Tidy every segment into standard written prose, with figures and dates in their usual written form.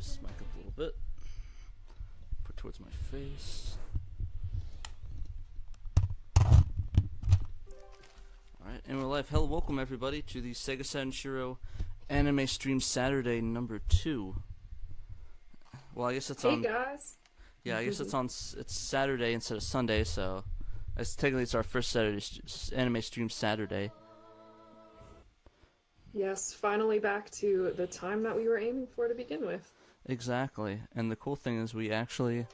raise this mic up a little bit. Put towards my face. Alright, and we're live. Hello, welcome everybody to the SEGA Saturn SHIRO Anime Stream Saturday number 2. Well, I guess it's on... Hey guys! Yeah, I guess it's Saturday instead of Sunday, so... technically it's our first Saturday anime stream Saturday. Yes, finally back to the time that we were aiming for to begin with. Exactly, and the cool thing is we actually,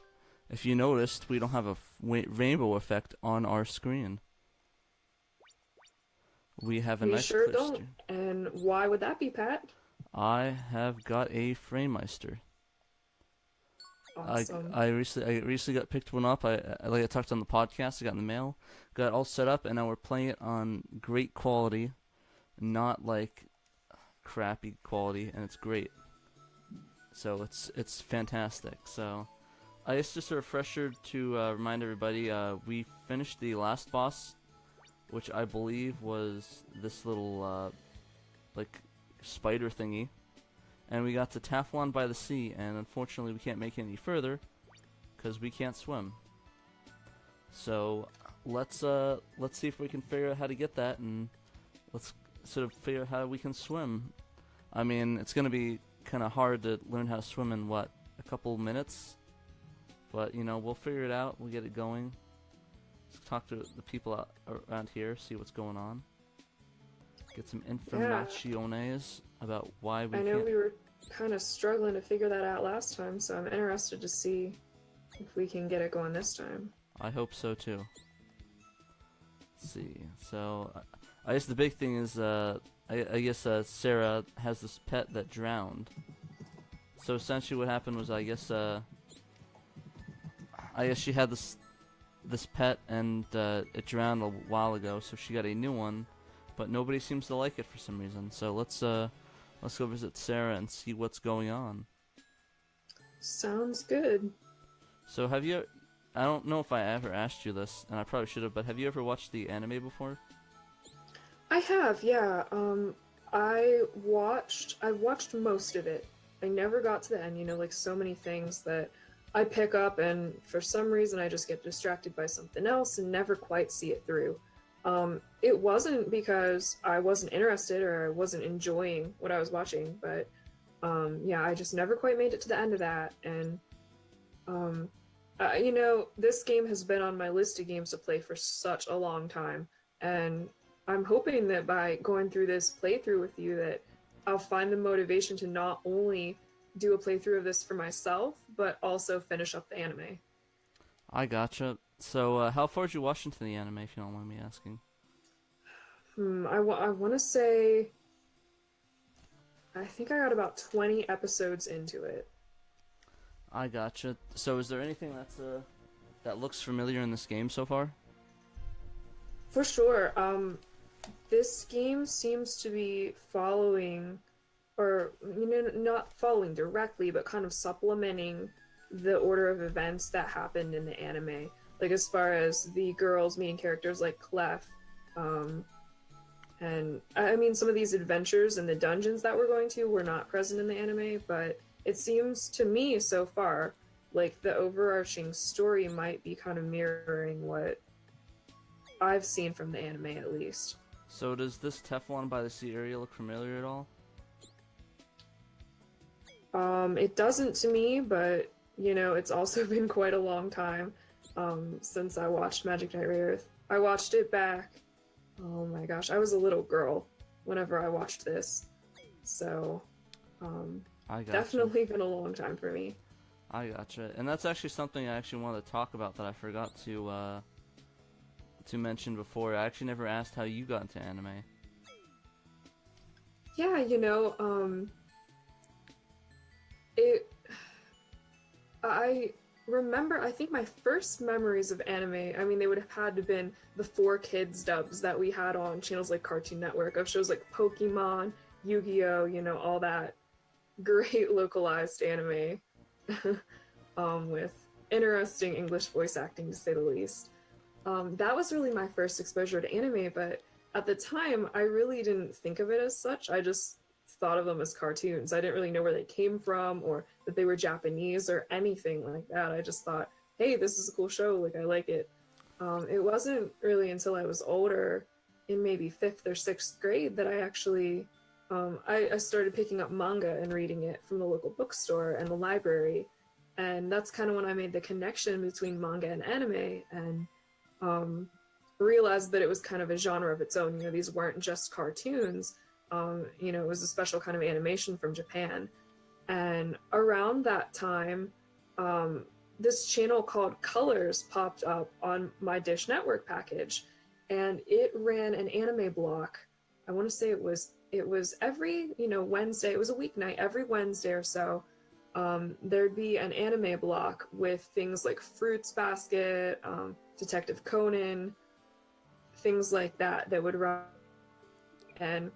if you noticed, we don't have a rainbow effect on our screen. We have a nice sure clear don't. And why would that be, Pat? I have got a Framemeister. Awesome. I recently got picked one up. Like I talked on the podcast, I got in the mail, got it all set up, and now we're playing it on great quality, not like crappy quality, and it's great. So it's fantastic. So I guess just a refresher to remind everybody, we finished the last boss, which I believe was this little like spider thingy, and we got to Teflon by the sea, and unfortunately we can't make it any further because we can't swim. So let's see if we can figure out how to get that, and let's sort of figure out how we can swim. I mean, it's gonna be kind of hard to learn how to swim in what, a couple minutes, but you know, we'll figure it out. We'll get it going. Let's talk to the people around here, see what's going on, get some informaciones about why we I know we were kind of struggling to figure that out last time, so I'm interested to see if we can get it going this time. I hope so too. Let's see, so I guess the big thing is I guess Sarah has this pet that drowned. So essentially what happened was I guess she had this pet, and it drowned a while ago, so she got a new one, but nobody seems to like it for some reason. So let's go visit Sarah and see what's going on. Sounds good. So I don't know if I ever asked you this, and I probably should have, but have you ever watched the anime before? I have, yeah. I've watched most of it. I never got to the end, like so many things that I pick up, and for some reason I just get distracted by something else and never quite see it through. It wasn't because I wasn't interested or I wasn't enjoying what I was watching, but yeah, I just never quite made it to the end of that. And this game has been on my list of games to play for such a long time, and I'm hoping that by going through this playthrough with you that I'll find the motivation to not only do a playthrough of this for myself, but also finish up the anime. I gotcha. So, how far did you watch into the anime, if you don't mind me asking? I want to say... I think I got about 20 episodes into it. I gotcha. So, is there anything that looks familiar in this game so far? For sure. This game seems to be following... or, not following directly, but kind of supplementing the order of events that happened in the anime. Like, as far as the girls meeting characters like Clef, and, I mean, some of these adventures and the dungeons that we're going to were not present in the anime, but it seems to me so far like the overarching story might be kind of mirroring what I've seen from the anime, at least. So does this Teflon by the Sea area look familiar at all? It doesn't to me, but, it's also been quite a long time since I watched Magic Knight Rayearth. I watched it back, oh my gosh, I was a little girl whenever I watched this. So, definitely been a long time for me. I gotcha. And that's actually something I actually wanted to talk about that I forgot to mention before. I actually never asked how you got into anime. Yeah, I remember, I think my first memories of anime, I mean, they would have had to have been the 4Kids dubs that we had on channels like Cartoon Network of shows like Pokemon, Yu-Gi-Oh, all that great localized anime with interesting English voice acting, to say the least. That was really my first exposure to anime, but at the time, I really didn't think of it as such. I just thought of them as cartoons. I didn't really know where they came from or that they were Japanese or anything like that. I just thought, hey, this is a cool show. Like, I like it. It wasn't really until I was older, in maybe 5th or 6th grade, that I actually I started picking up manga and reading it from the local bookstore and the library. And that's kind of when I made the connection between manga and anime, and realized that it was kind of a genre of its own. You know, these weren't just cartoons. You know, it was a special kind of animation from Japan. And around that time, this channel called Colors popped up on my Dish Network package, and it ran an anime block. I want to say it was every, you know, Wednesday. It was a weeknight. Every Wednesday or so, there'd be an anime block with things like Fruits Basket, Detective Conan, things like that would run. And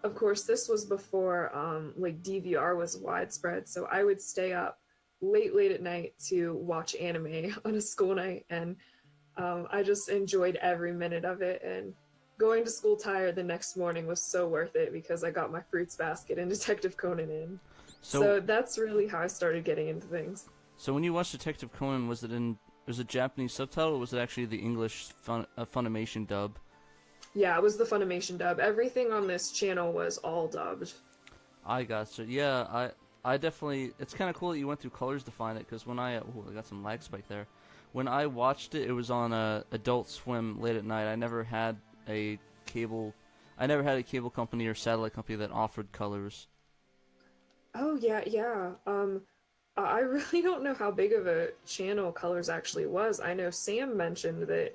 of course, this was before like DVR was widespread, so I would stay up late at night to watch anime on a school night, and I just enjoyed every minute of it. And going to school tired the next morning was so worth it because I got my Fruits Basket and Detective Conan in. So that's really how I started getting into things. So when you watched Detective Conan, was it Japanese subtitle, or was it actually the English Funimation dub? Yeah, it was the Funimation dub. Everything on this channel was all dubbed. I gotcha. Yeah, I definitely. It's kind of cool that you went through Colors to find it, because when I got some lag spike there. When I watched it, it was on Adult Swim late at night. I never had a cable company or satellite company that offered Colors. Oh yeah. I really don't know how big of a channel Colors actually was. I know Sam mentioned that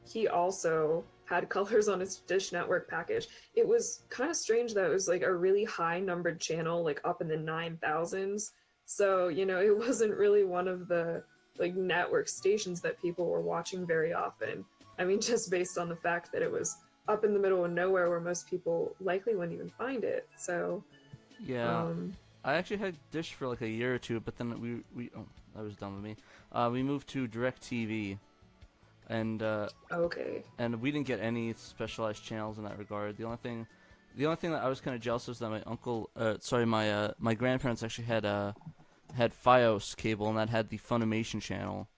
he also had Colors on his Dish Network package. It was kind of strange that it was like a really high numbered channel, like up in the 9,000s. So, you know, it wasn't really one of the like network stations that people were watching very often. I mean, just based on the fact that it was up in the middle of nowhere where most people likely wouldn't even find it. So yeah, I actually had Dish for like a year or two, but then we that was dumb of me. We moved to DirecTV, and okay, and we didn't get any specialized channels in that regard. The only thing that I was kind of jealous of was that my grandparents actually had FiOS cable, and that had the Funimation channel,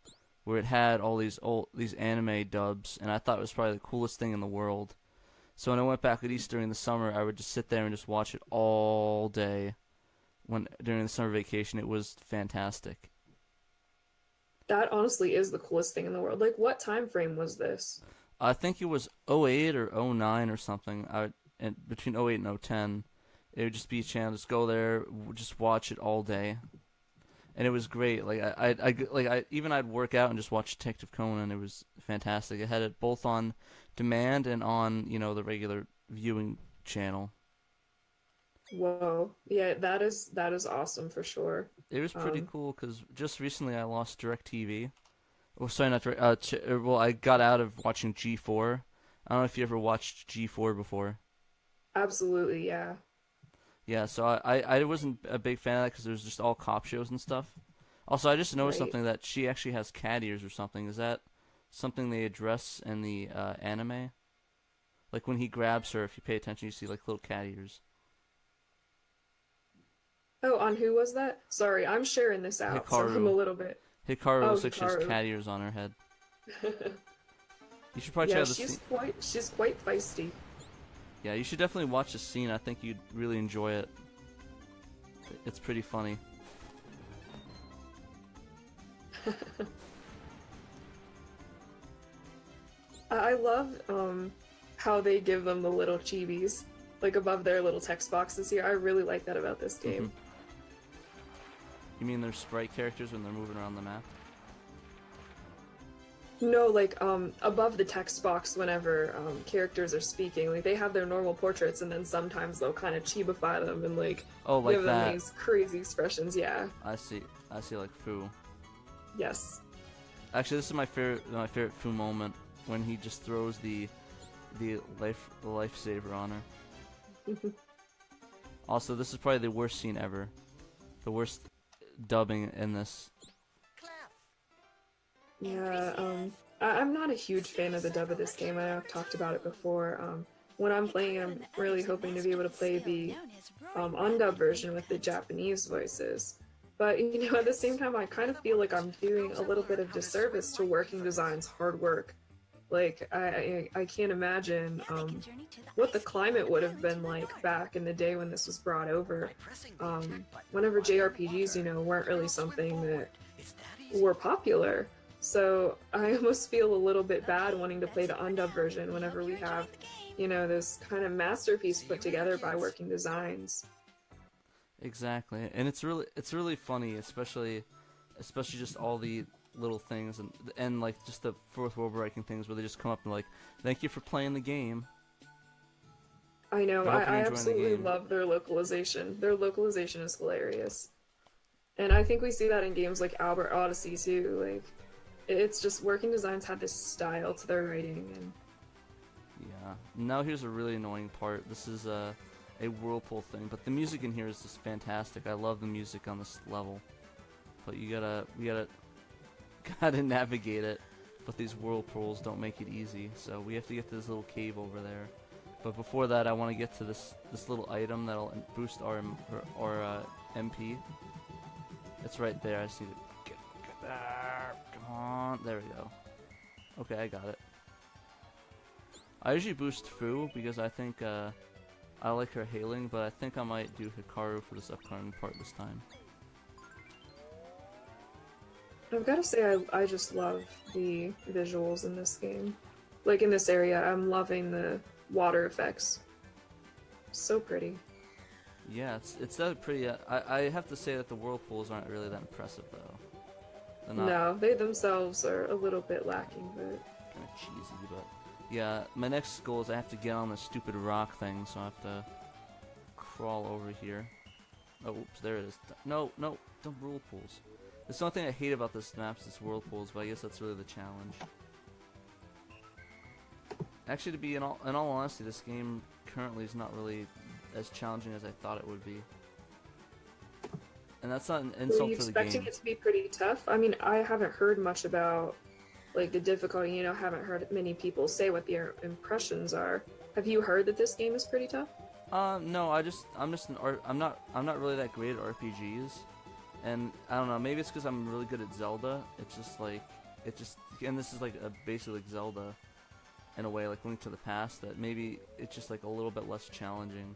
where it had all these anime dubs, and I thought it was probably the coolest thing in the world. So when I went back at East during the summer, I would just sit there and just watch it all day. During the summer vacation, it was fantastic. that honestly is the coolest thing in the world. Like, what time frame was this? I think it was '08 or '09 or something. And between '08 and '10, it would just be a channel. Just go there, just watch it all day. And it was great. Like I'd work out and just watch Detective Conan. It was fantastic. It had it both on demand and on, you know, the regular viewing channel. Whoa, yeah, that is awesome for sure. It was pretty cool because just recently I lost DirecTV. Oh, sorry, not Direct. I got out of watching G4. I don't know if you ever watched G4 before. Absolutely, yeah. Yeah, so I wasn't a big fan of that because there was just all cop shows and stuff. Also, I just noticed something, that she actually has cat ears or something. Is that something they address in the anime? Like when he grabs her, if you pay attention, you see like little cat ears. Oh, on who was that? Sorry, I'm sharing this out, Hikaru. so I'm a little bit... Hikaru looks like she has cat ears on her head. You should probably check out the scene. She's quite feisty. Yeah, you should definitely watch the scene. I think you'd really enjoy it. It's pretty funny. I love how they give them the little chibis, like above their little text boxes here. I really like that about this game. Mm-hmm. You mean their sprite characters when they're moving around the map? No, like above the text box whenever characters are speaking, like they have their normal portraits, and then sometimes they'll kind of chibify them and like give them these crazy expressions. Yeah. I see like Fu. Yes. Actually, this is my favorite Fu moment, when he just throws the lifesaver on her. Also, this is probably the worst scene ever. The worst dubbing in this. Yeah, I'm not a huge fan of the dub of this game. I've talked about it before. when I'm playing, I'm really hoping to be able to play the undub version with the Japanese voices. But at the same time, I kind of feel like I'm doing a little bit of disservice to Working Design's hard work. Like, I can't imagine what the climate would have been like back in the day when this was brought over. Whenever JRPGs, weren't really something that were popular. So I almost feel a little bit bad wanting to play the undub version whenever we have, this kind of masterpiece put together by Working Designs. Exactly, and it's really funny, especially just all the little things and like just the fourth wall breaking things where they just come up and like, thank you for playing the game. I know, I absolutely love their localization. Their localization is hilarious. And I think we see that in games like Albert Odyssey too. Like, it's just Working Designs had this style to their writing. And yeah, now here's a really annoying part. This is a whirlpool thing, but the music in here is just fantastic. I love the music on this level. But we gotta navigate it, but these whirlpools don't make it easy, so we have to get to this little cave over there. But before that, I want to get to this little item that'll boost our MP. It's right there. I just need to get there. Come on, there we go. Okay, I got it. I usually boost Fu because I think I like her hailing, but I think I might do Hikaru for this upcoming part this time. I've got to say, I just love the visuals in this game. Like, in this area, I'm loving the water effects. So pretty. Yeah, it's that pretty. I have to say that the whirlpools aren't really that impressive, though. No, they themselves are a little bit lacking, but kind of cheesy. But yeah, my next goal is I have to get on this stupid rock thing, so I have to crawl over here. Oh, oops, there it is. No, don't whirlpools. That's the only thing I hate about this map is whirlpools, but I guess that's really the challenge. Actually, to be in all honesty, this game currently is not really as challenging as I thought it would be. And that's not an insult to the game. Were you expecting it to be pretty tough? I mean, I haven't heard much about like the difficulty. Haven't heard many people say what their impressions are. Have you heard that this game is pretty tough? No. I'm not really that great at RPGs. And I don't know, maybe it's because I'm really good at Zelda. It's just like, and this is like basically like Zelda in a way, like Link to the Past, that maybe it's just like a little bit less challenging.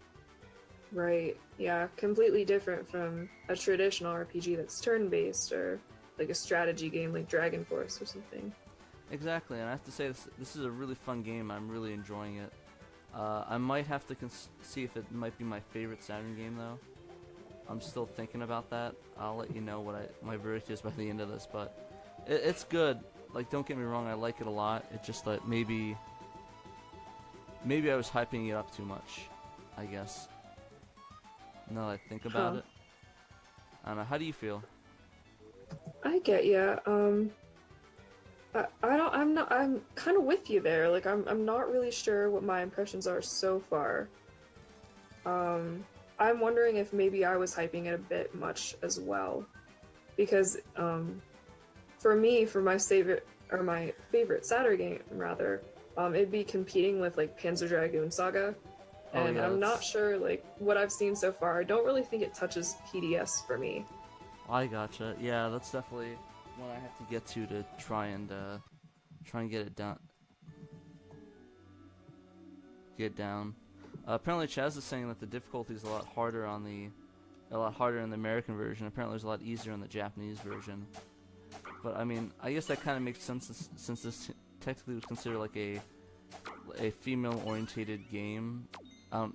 Right, yeah, completely different from a traditional RPG that's turn-based or like a strategy game like Dragon Force or something. Exactly, and I have to say this is a really fun game. I'm really enjoying it. I might have to see if it might be my favorite Saturn game though. I'm still thinking about that. I'll let you know what my verdict is by the end of this, but it's good. Like, don't get me wrong, I like it a lot. It's just that maybe I was hyping it up too much, I guess. Now that I think about it. I don't know, how do you feel? I get ya. I'm kind of with you there. Like, I'm not really sure what my impressions are so far. I'm wondering if maybe I was hyping it a bit much as well, because for me, for my favorite Saturn game rather, it'd be competing with like Panzer Dragoon Saga, and I'm not sure like what I've seen so far. I don't really think it touches PDS for me. I gotcha. Yeah, that's definitely one I have to get to try and get it done. Get down. Apparently, Chaz is saying that the difficulty is a lot harder in the American version. Apparently, it's a lot easier in the Japanese version. But I mean, I guess that kind of makes sense since this technically was considered like a female-orientated game. I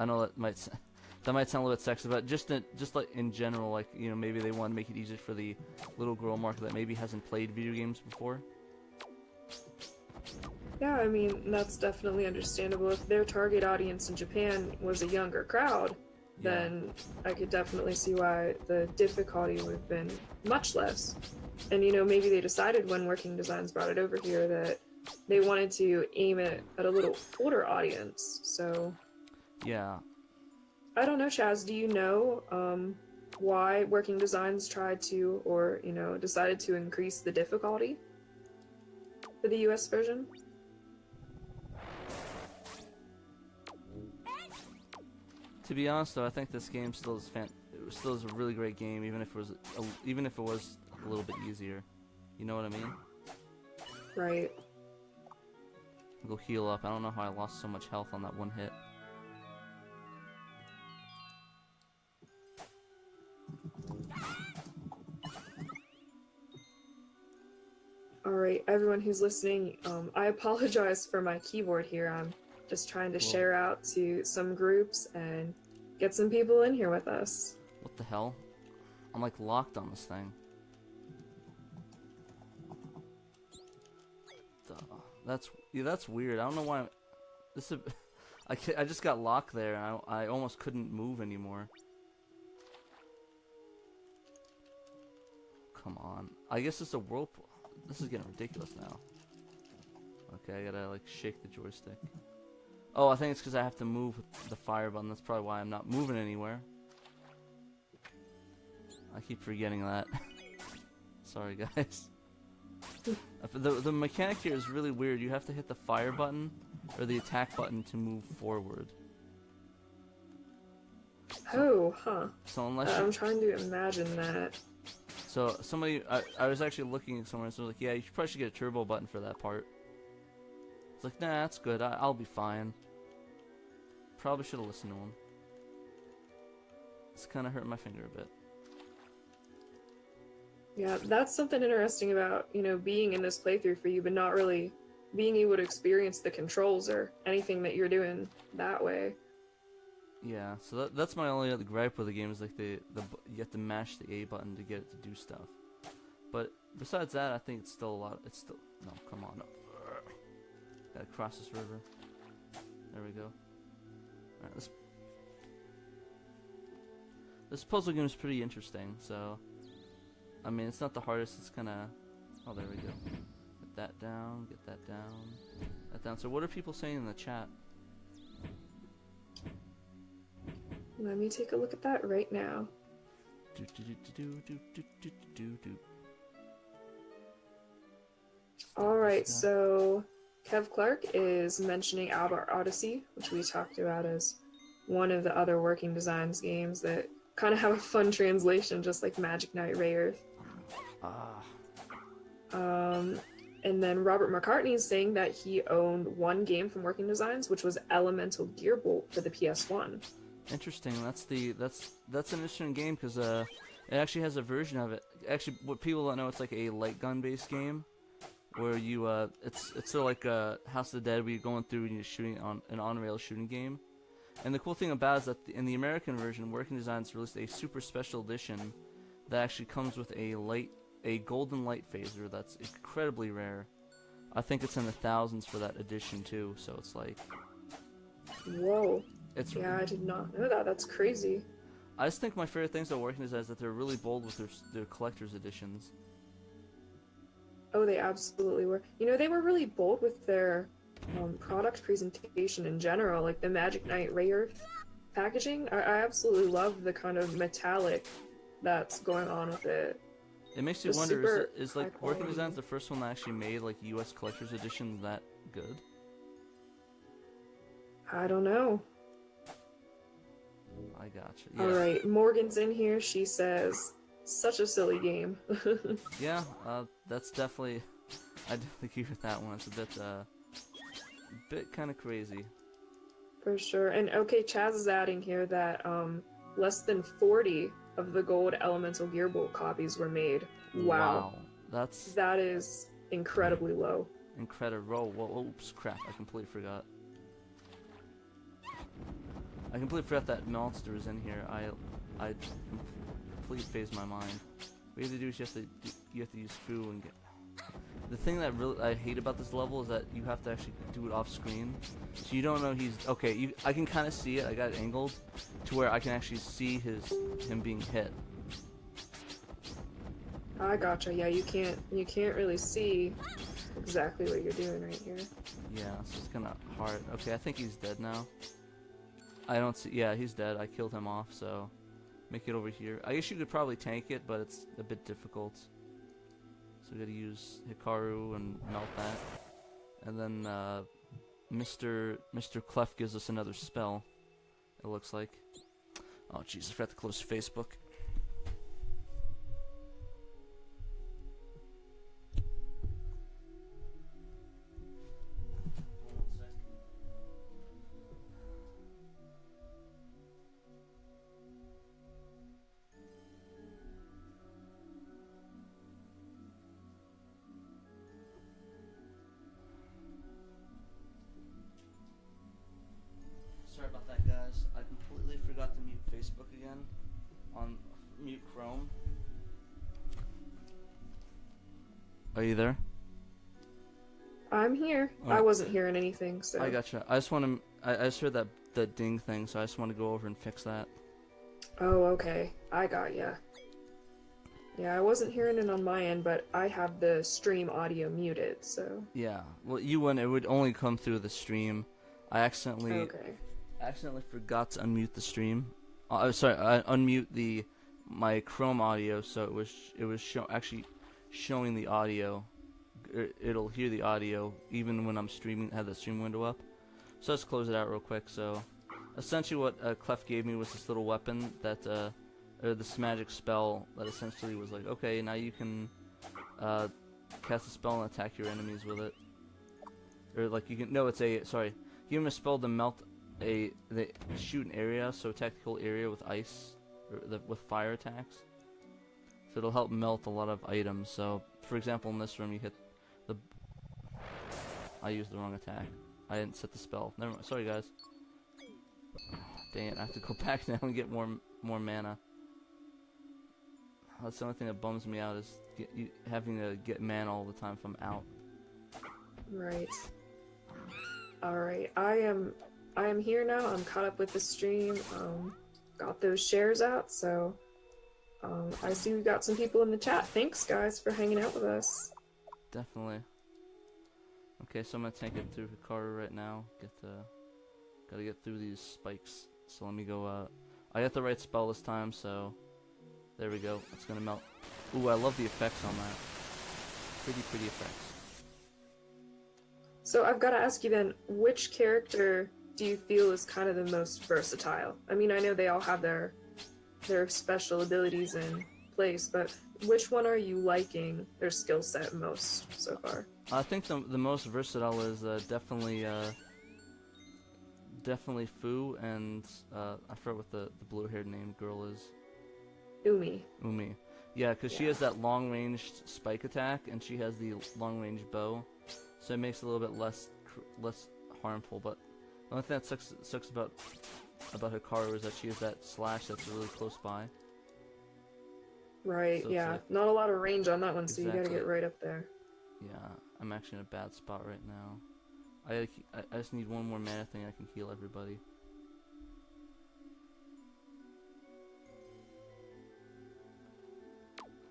know that might sound a little bit sexist, but just like in general, like maybe they want to make it easier for the little girl market that maybe hasn't played video games before. Yeah, I mean, that's definitely understandable. If their target audience in Japan was a younger crowd, then I could definitely see why the difficulty would have been much less. And, maybe they decided when Working Designs brought it over here that they wanted to aim it at a little older audience, so... Yeah. I don't know, Chaz, do you know why Working Designs tried to, or, decided to increase the difficulty for the US version? To be honest, though, I think this game still is still is a really great game, even if it was a little bit easier. You know what I mean? Right. Go heal up. I don't know how I lost so much health on that one hit. Alright, everyone who's listening, I apologize for my keyboard here. I'm just trying to share out to some groups and get some people in here with us. What the hell? I'm like locked on this thing. That's weird. I don't know why. I just got locked there. And I almost couldn't move anymore. Come on. I guess it's a whirlpool. This is getting ridiculous now. Okay, I gotta like shake the joystick. Oh, I think it's because I have to move with the fire button. That's probably why I'm not moving anywhere. I keep forgetting that. Sorry, guys. The mechanic here is really weird. You have to hit the fire button or the attack button to move forward. Oh, huh. So unless I'm trying to imagine that. So somebody, I was actually looking somewhere, so I was like, yeah, you probably should get a turbo button for that part. It's like, nah, that's good. I'll be fine. Probably should have listened to him. It's kind of hurting my finger a bit. Yeah, that's something interesting about, you know, being in this playthrough for you, but not really being able to experience the controls or anything that you're doing that way. Yeah, so that's my only other gripe with the game is like you have to mash the A button to get it to do stuff. But besides that, I think it's still a lot. It's still no, come on, no. Gotta cross this river. There we go. All right, this puzzle game is pretty interesting. So, I mean, it's not the hardest. It's kind of oh, there we go. Get that down. Get that down. That down. So, what are people saying in the chat? Let me take a look at that right now. Alright, so Kev Clark is mentioning Albert Odyssey, which we talked about as one of the other Working Designs games that kind of have a fun translation, just like Magic Knight Rayearth. And then Robert McCartney is saying that he owned one game from Working Designs, which was Elemental Gearbolt for the PS1. Interesting. That's an interesting game because it actually has a version of it. Actually, what people don't know, it's like a light gun based game where you it's sort of like House of the Dead, where you're going through and you're shooting on an on-rail shooting game. And the cool thing about it is that in the American version, Working Designs released a super special edition that actually comes with a golden light phaser that's incredibly rare. I think it's in the thousands for that edition too. So it's like, whoa. Yeah, I did not know that. That's crazy. I just think my favorite things about Working Designs is that they're really bold with their collector's editions. Oh, they absolutely were. You know, they were really bold with their product presentation in general, like the Magic Knight Rayearth packaging. I absolutely love the kind of metallic that's going on with it. It makes you wonder, is like Working Designs the first one that actually made like US collector's editions that good? I don't know. I gotcha. Yeah. Alright, Morgan's in here. She says, such a silly game. Yeah, that's definitely... I definitely agree with that one. It's a bit kind of crazy. For sure. And okay, Chaz is adding here that less than 40 of the gold Elemental Gearbolt copies were made. Wow. That is incredibly low. Incredible. Whoa, oops, crap. I completely forgot. I completely forgot that monster is in here. I completely phased my mind. What you have to do is you have to use foo and get. The thing that I hate about this level is that you have to actually do it off screen, so you don't know he's okay. I can kind of see it. I got it angled to where I can actually see him being hit. I gotcha. Yeah, you can't really see exactly what you're doing right here. Yeah, so it's kind of hard. Okay, I think he's dead now. I don't see. Yeah, he's dead. I killed him off, so make it over here. I guess you could probably tank it, but it's a bit difficult. So we gotta use Hikaru and melt that. And then Mr. Clef gives us another spell. it looks like. Oh, jeez, I forgot to close Facebook. Sorry about that, guys. I completely forgot to mute Facebook again on mute Chrome. Are you there? I'm here. Alright. I wasn't hearing anything, so. I gotcha. I just want to. I just heard that ding thing, so I just want to go over and fix that. Oh, okay. I got ya. Yeah, I wasn't hearing it on my end, but I have the stream audio muted, so. Yeah. Well, you wouldn't. It would only come through the stream. I accidentally forgot to unmute the stream. Sorry, I unmute my Chrome audio, so it was actually showing the audio. It'll hear the audio even when I'm streaming. Have the stream window up. So let's close it out real quick. So, essentially, what Clef gave me was this little weapon that, or this magic spell that essentially was like, okay, now you can cast a spell and attack your enemies with it. Or like you can. No, it's a. Sorry, give him a spell to melt they shoot an area, so attack the whole area with ice, or with fire attacks. So it'll help melt a lot of items. So, for example, in this room, you hit the. I used the wrong attack. I didn't set the spell. Never mind. Sorry, guys. Dang it! I have to go back now and get more mana. That's the only thing that bums me out is having to get mana all the time if I'm out. Right. All right. I am here now. I'm caught up with the stream. Got those shares out, so I see we got some people in the chat. Thanks, guys, for hanging out with us. Definitely. Okay, so I'm gonna tank it through Hikaru right now. Gotta get through these spikes. So let me go. I got the right spell this time, so there we go. It's gonna melt. Ooh, I love the effects on that. Pretty effects. So I've got to ask you then, which character do you feel is kind of the most versatile? I mean, I know they all have their special abilities in place, but which one are you liking their skill set most so far? I think the most versatile is definitely Fu, and I forget what the blue-haired name girl is. Umi. Yeah, because she has that long-ranged spike attack, and she has the long-range bow, so it makes it a little bit less harmful. But the only thing that sucks about Hikaru is that she has that slash that's really close by. Right. So yeah. Not a lot of range on that one, so Exactly. you gotta get right up there. Yeah, I'm actually in a bad spot right now. I just need one more mana thing. I can heal everybody.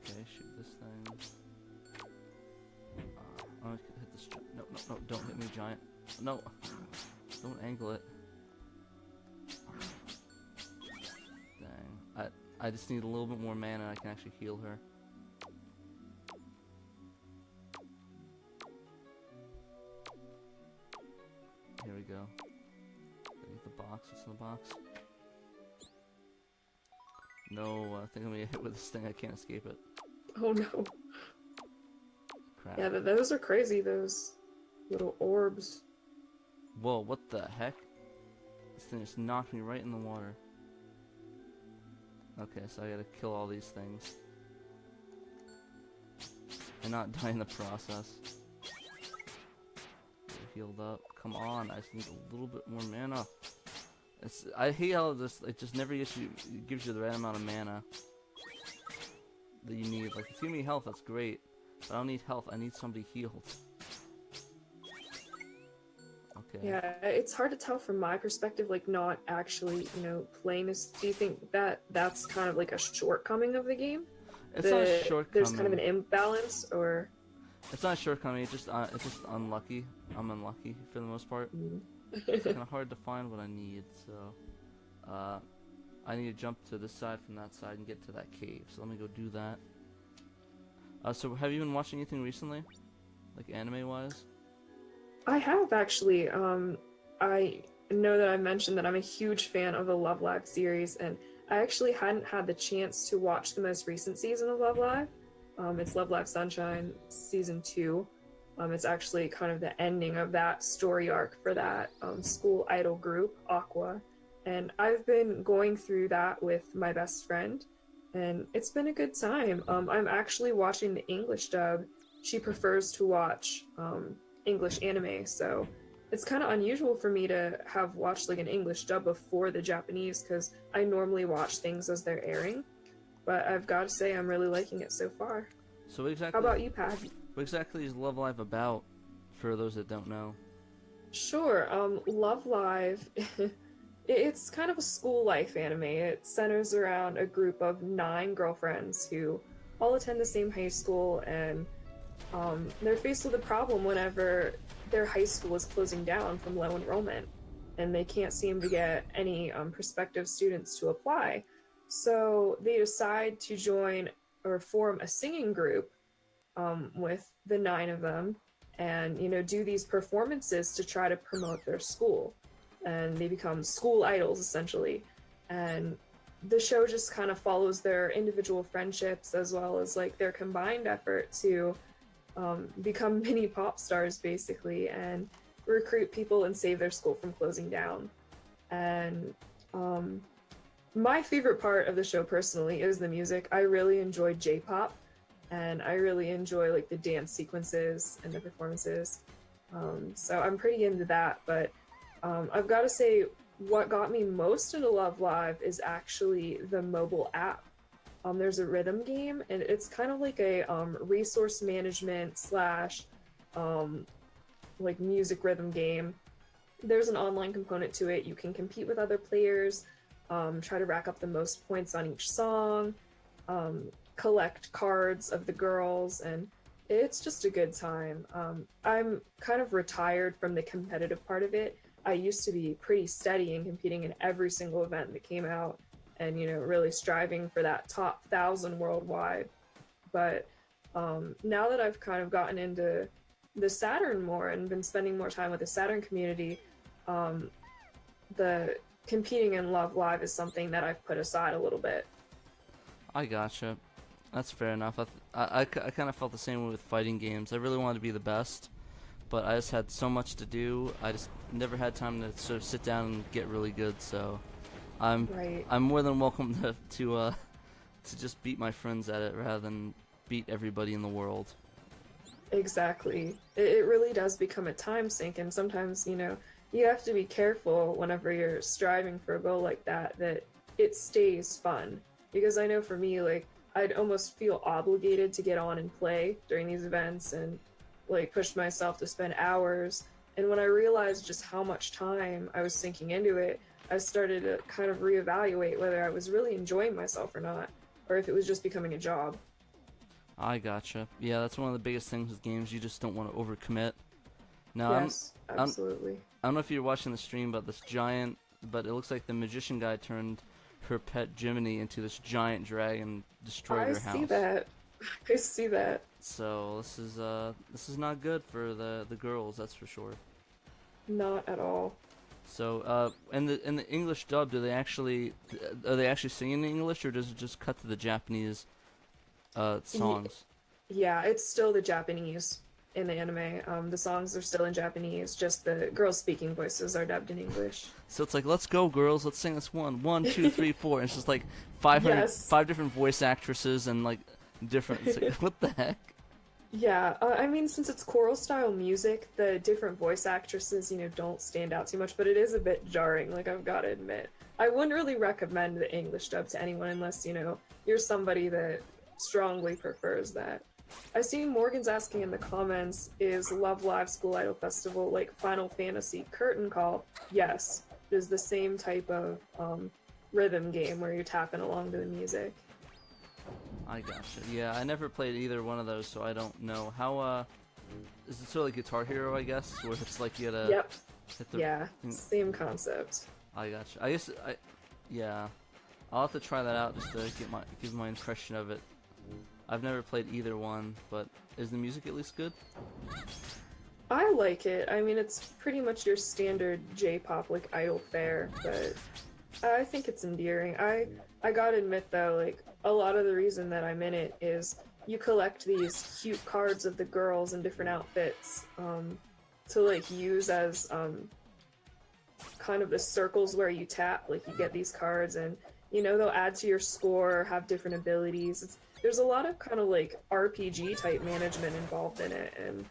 Okay, shoot this thing. I'm gonna hit this. No, don't hit me, giant. No, don't angle it. Dang, I just need a little bit more mana and I can actually heal her. Here we go. Get the box. What's in the box? No, I think I'm gonna get hit with this thing. I can't escape it. Oh no. Crap. Yeah, those are crazy, those little orbs. Whoa, what the heck? This thing just knocked me right in the water. Okay, so I gotta kill all these things. And not die in the process. Healed up. Come on, I just need a little bit more mana. I hate how it just never gives you the right amount of mana that you need. Like, if you give me health, that's great. But I don't need health, I need somebody healed. Okay. Yeah, it's hard to tell from my perspective, like not actually, playing this. Do you think that that's kind of like a shortcoming of the game? It's not a shortcoming. There's kind of an imbalance, or? It's not a shortcoming, it's just unlucky. I'm unlucky for the most part. It's kind of hard to find what I need, so I need to jump to this side from that side and get to that cave. So let me go do that. So have you been watching anything recently, like anime-wise? I have actually. I know that I mentioned that I'm a huge fan of the Love Live series, and I actually hadn't had the chance to watch the most recent season of Love Live. It's Love Live Sunshine Season 2. It's actually kind of the ending of that story arc for that school idol group, Aqua. And I've been going through that with my best friend, and it's been a good time. I'm actually watching the English dub. She prefers to watch English anime, so it's kind of unusual for me to have watched like an English dub before the Japanese, because I normally watch things as they're airing. But I've got to say, I'm really liking it so far. So exactly. How about you, Pat? What exactly is Love Live about, for those that don't know? Sure. Love Live, it's kind of a school life anime. It centers around a group of 9 girlfriends who all attend the same high school, and they're faced with a problem whenever their high school is closing down from low enrollment, and they can't seem to get any prospective students to apply. So they decide to join or form a singing group with the 9 of them, and do these performances to try to promote their school. And they become school idols essentially. And the show just kind of follows their individual friendships as well as like their combined effort to become mini pop stars basically, and recruit people and save their school from closing down. And my favorite part of the show personally is the music. I really enjoy J-pop, and I really enjoy like the dance sequences and the performances. So I'm pretty into that, but I've got to say what got me most into Love Live is actually the mobile app. There's a rhythm game, and it's kind of like a resource management slash like music rhythm game. There's an online component to it. You can compete with other players, try to rack up the most points on each song, collect cards of the girls, and it's just a good time. I'm kind of retired from the competitive part of it. I used to be pretty steady in competing in every single event that came out, and really striving for that top 1,000 worldwide. But now that I've kind of gotten into the Saturn more and been spending more time with the Saturn community, the competing in Love Live is something that I've put aside a little bit. I gotcha. That's fair enough. I kind of felt the same way with fighting games. I really wanted to be the best, but I just had so much to do. I just never had time to sort of sit down and get really good. So I'm more than welcome to just beat my friends at it rather than beat everybody in the world. Exactly. It really does become a time sink, and sometimes you have to be careful whenever you're striving for a goal like that it stays fun. Because I know for me, like, I'd almost feel obligated to get on and play during these events and like push myself to spend hours. And when I realized just how much time I was sinking into it, I started to kind of reevaluate whether I was really enjoying myself or not, or if it was just becoming a job. I gotcha. Yeah, that's one of the biggest things with games. You just don't want to overcommit. Now, Yes, absolutely. I don't know if you're watching the stream, but this giant, but it looks like the magician guy turned her pet Jiminy into this giant dragon, destroyed her house. I see that. So this is not good for the girls, that's for sure. Not at all. So in the English dub, are they actually singing in English, or does it just cut to the Japanese songs? Yeah, it's still the Japanese in the anime. The songs are still in Japanese, just the girls' speaking voices are dubbed in English. So it's like, let's go, girls, let's sing this one, 1, 2, 3, 4. And it's just like 5 different voice actresses and like different. It's like, what the heck? Yeah, I mean, since it's choral style music, the different voice actresses, don't stand out too much, but it is a bit jarring, like, I've got to admit. I wouldn't really recommend the English dub to anyone unless, you're somebody that strongly prefers that. I see Morgan's asking in the comments, is Love Live School Idol Festival like Final Fantasy Curtain Call? Yes, it is the same type of rhythm game where you're tapping along to the music. I gotcha. Yeah, I never played either one of those, so I don't know. How, is it sort of like Guitar Hero, I guess, where it's like you gotta... Yep. Hit the, yeah, same concept. I gotcha. Yeah. I'll have to try that out just to give my impression of it. I've never played either one, but is the music at least good? I like it. I mean, it's pretty much your standard J-pop like idol fare, but I think it's endearing. I gotta admit though, like a lot of the reason that I'm in it is you collect these cute cards of the girls in different outfits to like use as kind of the circles where you tap. Like you get these cards and they'll add to your score, have different abilities. There's a lot of kind of like RPG type management involved in it, and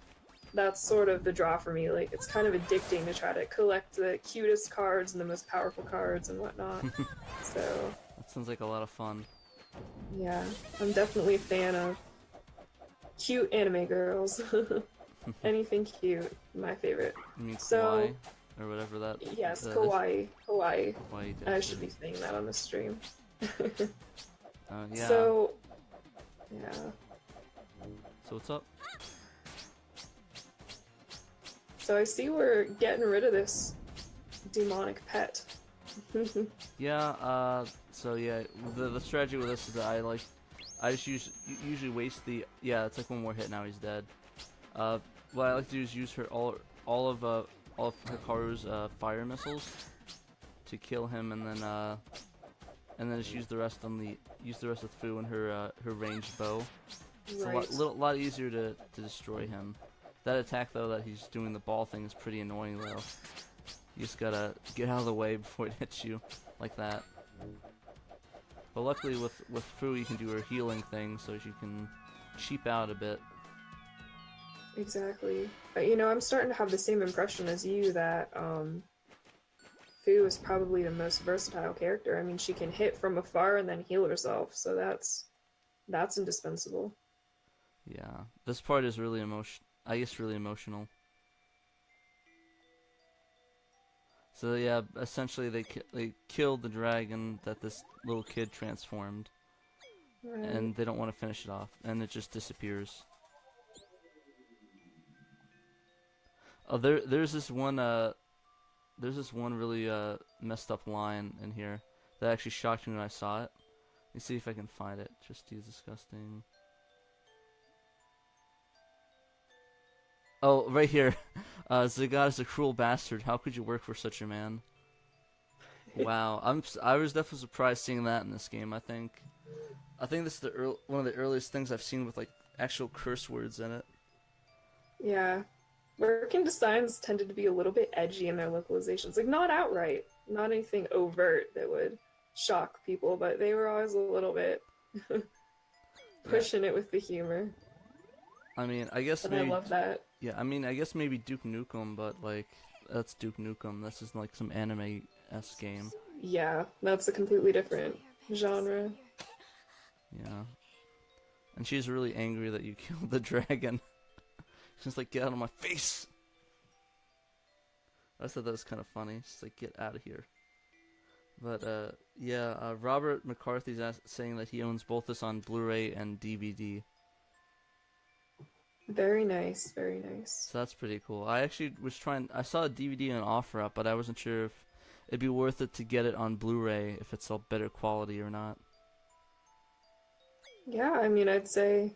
that's sort of the draw for me. Like it's kind of addicting to try to collect the cutest cards and the most powerful cards and whatnot. So That sounds like a lot of fun. yeah, I'm definitely a fan of cute anime girls. Anything cute, my favorite. You mean So kawaii? Or whatever that. yes, that kawaii. Kawaii I should be saying that on the stream. Yeah. So yeah. So what's up? So I see we're getting rid of this demonic pet. Yeah. So yeah, the strategy with this is that I just usually waste the. Yeah, it's like one more hit. Now he's dead. What I like to do is use all of Hikaru's fire missiles to kill him, and then just use the rest of Fu and her ranged bow. It's Right. a lot easier to destroy him. That attack though that he's doing the ball thing is pretty annoying though. You just gotta get out of the way before it hits you like that. But luckily with Fu you can do her healing thing so she can cheap out a bit. Exactly. But, I'm starting to have the same impression as you that Fu is probably the most versatile character. I mean, she can hit from afar and then heal herself, so that's indispensable. Yeah, this part is really really emotional. So yeah, essentially they killed the dragon that this little kid transformed, Right. and they don't want to finish it off, and it just disappears. Oh, there's this one really messed up line in here that actually shocked me when I saw it. Let me see if I can find it. Just is disgusting. Oh, right here. Zagat is a cruel bastard. How could you work for such a man? Wow, I was definitely surprised seeing that in this game. I think this is one of the earliest things I've seen with like actual curse words in it. Yeah. Working designs tended to be a little bit edgy in their localizations. Like, not outright, not anything overt that would shock people, but they were always a little bit pushing it with the humor. I mean, I guess And maybe. I love that. Yeah, I mean, I guess maybe Duke Nukem, but like that's Duke Nukem. This is like some anime-esque game. Yeah, that's a completely different genre. Yeah. And she's really angry that you killed the dragon. She's like, get out of my face! I thought that was kind of funny. She's like, get out of here. But, yeah, Robert McCarthy's saying that he owns both this on Blu-ray and DVD. Very nice, very nice. So that's pretty cool. I actually I saw a DVD on OfferUp, but I wasn't sure if it'd be worth it to get it on Blu-ray if it's a better quality or not. Yeah, I mean, I'd say,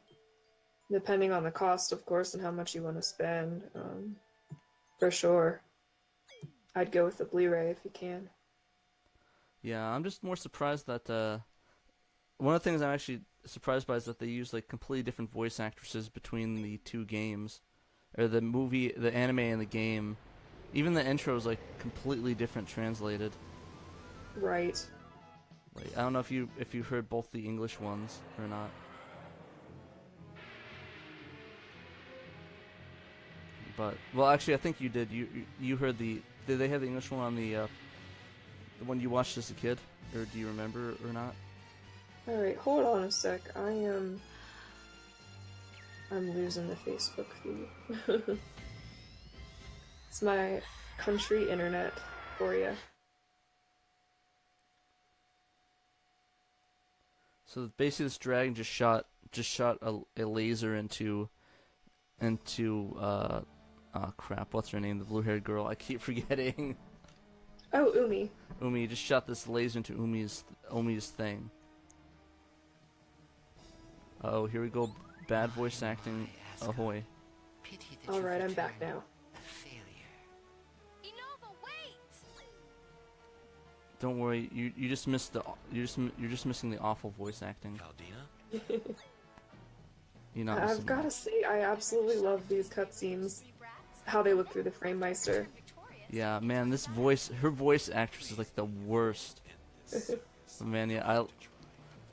depending on the cost, of course, and how much you want to spend, for sure, I'd go with the Blu-ray if you can. Yeah, I'm just more surprised that one of the things I'm actually surprised by is that they use like completely different voice actresses between the two games, or the movie, the anime, and the game. Even the intro is like completely different translated. Right. Like, I don't know if you heard both the English ones or not. But well, actually, I think you did. You heard the. Did they have the English one on the one you watched as a kid, or do you remember or not? All right, hold on a sec. I'm losing the Facebook feed. It's my country internet for you. So basically, this dragon just shot a laser into oh crap, what's her name? The blue-haired girl. I keep forgetting. Oh, Umi. Umi just shot this laser into Umi's thing. Oh, here we go. Bad voice acting. Ahoy. Pity that All you've right, I'm back returned now. a failure. Enova, wait! Don't worry, you just missed the you're just missing the awful voice acting. Valdina? You're not I've missing got to much. say, I absolutely love these cutscenes. How they look through the frame meister. Yeah, man, her voice actress is like the worst. But man, yeah,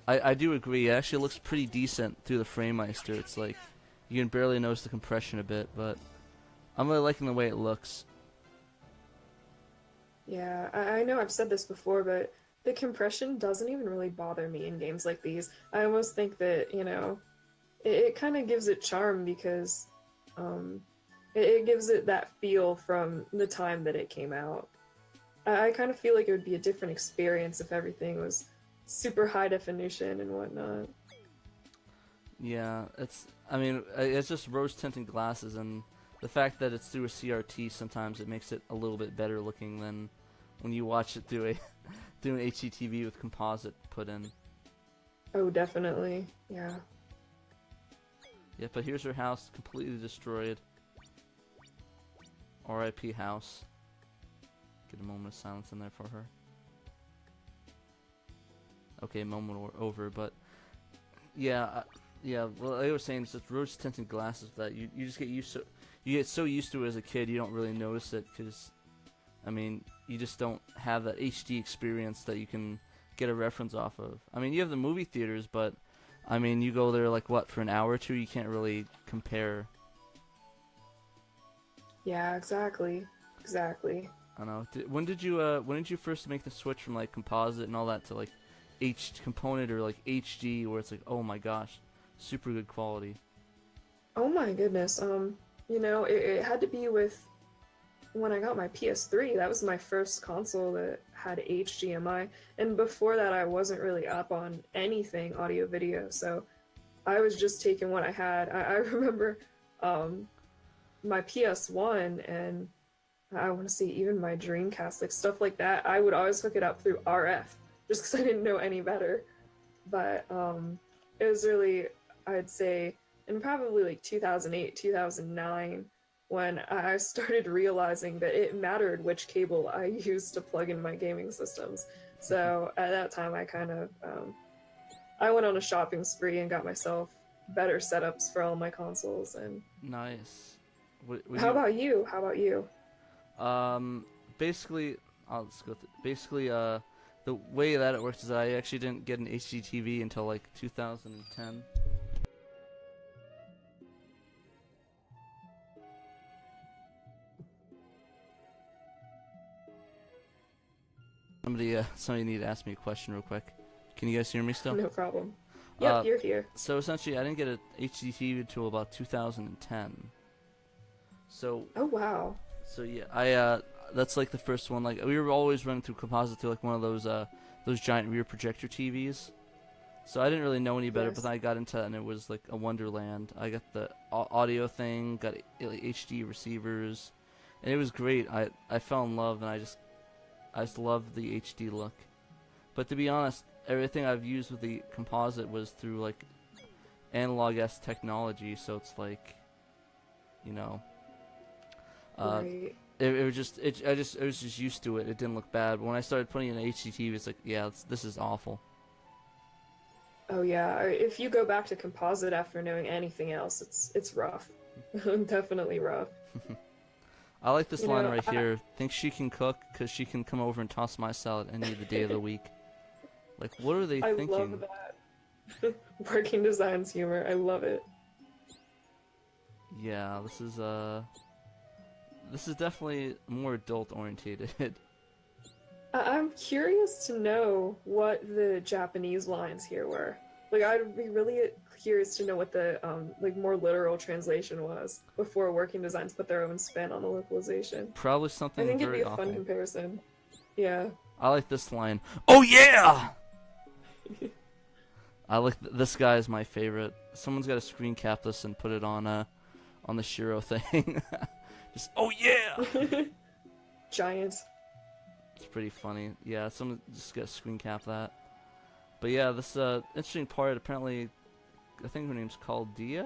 I do agree. It actually looks pretty decent through the frame meister. It's like you can barely notice the compression a bit, but I'm really liking the way it looks. Yeah, I know I've said this before, but the compression doesn't even really bother me in games like these. I almost think that, it kind of gives it charm because it gives it that feel from the time that it came out. I kind of feel like it would be a different experience if everything was super high definition and whatnot. Yeah, it's just rose tinted glasses, and the fact that it's through a CRT sometimes it makes it a little bit better looking than when you watch it through through an HDTV with composite put in. Oh, definitely. Yeah. Yeah, but here's her house completely destroyed. R.I.P. house. Get a moment of silence in there for her. Okay, moment over, but yeah, yeah. Well, like I was saying, it's just rose tinted glasses that you just get used to. You get so used to it as a kid, you don't really notice it because, you just don't have that HD experience that you can get a reference off of. You have the movie theaters, but you go there like what for an hour or two, you can't really compare. Yeah, exactly. Exactly. I know. When did you first make the switch from like composite and all that to like component or like HD, where it's like, oh my gosh, super good quality? Oh my goodness. It had to be with when I got my PS3. That was my first console that had HDMI, and before that I wasn't really up on anything audio video, so I was just taking what I had. I remember my PS1 and I want to see even my Dreamcast, like stuff like that, I would always hook it up through RF just because I didn't know any better. But it was really, I'd say, in probably like 2008, 2009, when I started realizing that it mattered which cable I used to plug in my gaming systems. So at that time, I kind of, I went on a shopping spree and got myself better setups for all my consoles. And Nice. how about you? How about you? Basically, I'll just go through. Basically, the way that it works is that I actually didn't get an HDTV until like 2010. Somebody need to ask me a question real quick. Can you guys hear me still? No problem. Yep, you're here. So essentially, I didn't get an HDTV until about 2010. So. Oh wow. So yeah, that's like the first one. Like we were always running through composite through like one of those giant rear projector TVs. So I didn't really know any better, Yes. but then I got into it and it was like a wonderland. I got the audio thing, got like, HD receivers, and it was great. I fell in love and I just loved the HD look. But to be honest, everything I've used with the composite was through like analog-esque technology, so it's like, Right. it was just I was just used to it. It didn't look bad. But when I started putting in HDTV, it's like, yeah, this is awful. Oh yeah. If you go back to composite after knowing anything else, it's rough. Definitely rough. I like this line right I- here. Thinks she can cook because she can come over and toss my salad any of the day of the week. Like, what are they I thinking? love that. Working designs humor. I love it. Yeah, this is definitely more adult orientated. I'm curious to know what the Japanese lines here were. Like, I'd be really curious to know what the like more literal translation was before Working Designs put their own spin on the localization. Probably something I think it'd very be a awful. fun comparison. Yeah. I like this line. Oh yeah! I like this guy is my favorite. Someone's got to screen cap this and put it on the SHIRO thing. Just oh yeah! Giant. It's pretty funny. Yeah, someone just got to screen cap that. But yeah, this interesting part. Apparently, I think her name's called Dia.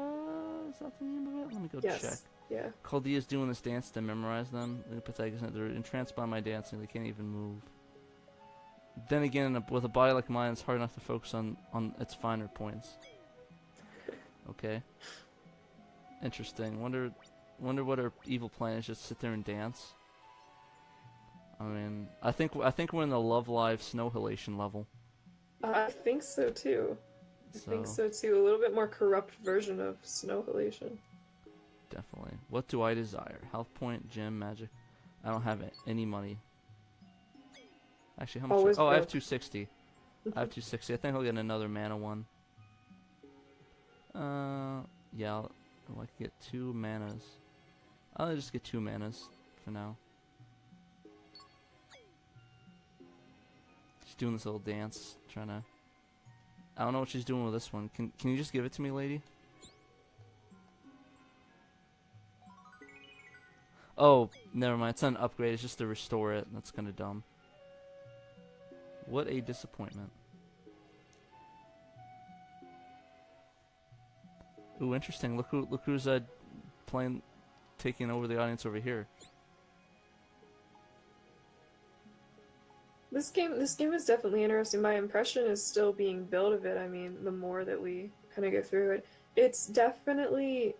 Is that the name of it? Let me go Yes. check. Yeah. Chaldea's doing this dance to memorize them. The Pythagoras, they're entranced by my dancing. They can't even move. Then again, with a body like mine, it's hard enough to focus on its finer points. Okay. Interesting. Wonder what our evil plan is. Just sit there and dance. I mean, I think we're in the Love Live snow halation level. I think so too. I So, think so too. A little bit more corrupt version of snow halation. definitely. What do I desire? Health point, gem, magic. I don't have any money. Actually, how much? Always I have broke. 260. I have 260. I think I'll get another mana one. Yeah, I can get 2 manas. I'll just get 2 manas for now. She's doing this little dance, trying to. I don't know what she's doing with this one. Can you just give it to me, lady? Oh, never mind. It's not an upgrade. It's just to restore it. That's kind of dumb. What a disappointment. Ooh, interesting. Look who's playing, taking over the audience over here. This game is definitely interesting. My impression is still being built of it. I mean, the more that we kind of go through it, it's definitely.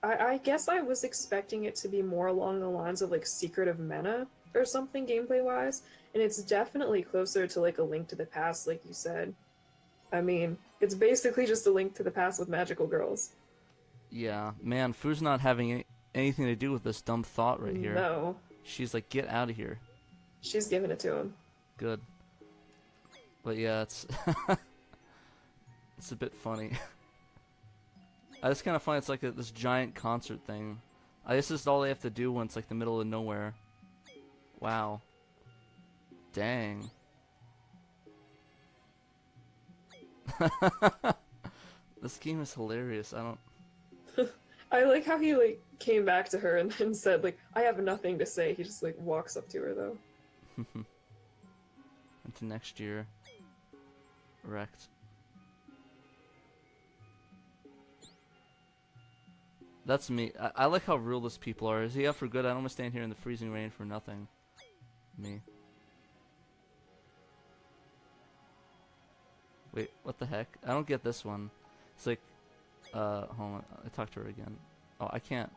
I guess I was expecting it to be more along the lines of like Secret of Mana or something gameplay wise, and it's definitely closer to like a Link to the Past, like you said. I mean, it's basically just a Link to the Past with magical girls. Yeah, man, Fu's not having anything to do with this dumb thought right here. No, She's like, get out of here. she's giving it to him. Good. But yeah, it's it's a bit funny. It's kind of funny. It's like this giant concert thing. I guess this is all they have to do when it's like the middle of nowhere. Wow. Dang. This game is hilarious. I don't. I like how he like came back to her and then said like, "I have nothing to say." He just like walks up to her though. Into next year. Wrecked. That's me. I like how realist people are. Is he out for good? I don't want to stand here in the freezing rain for nothing. Me. Wait, what the heck? I don't get this one. It's like, hold on. I talked to her again. Oh, I can't.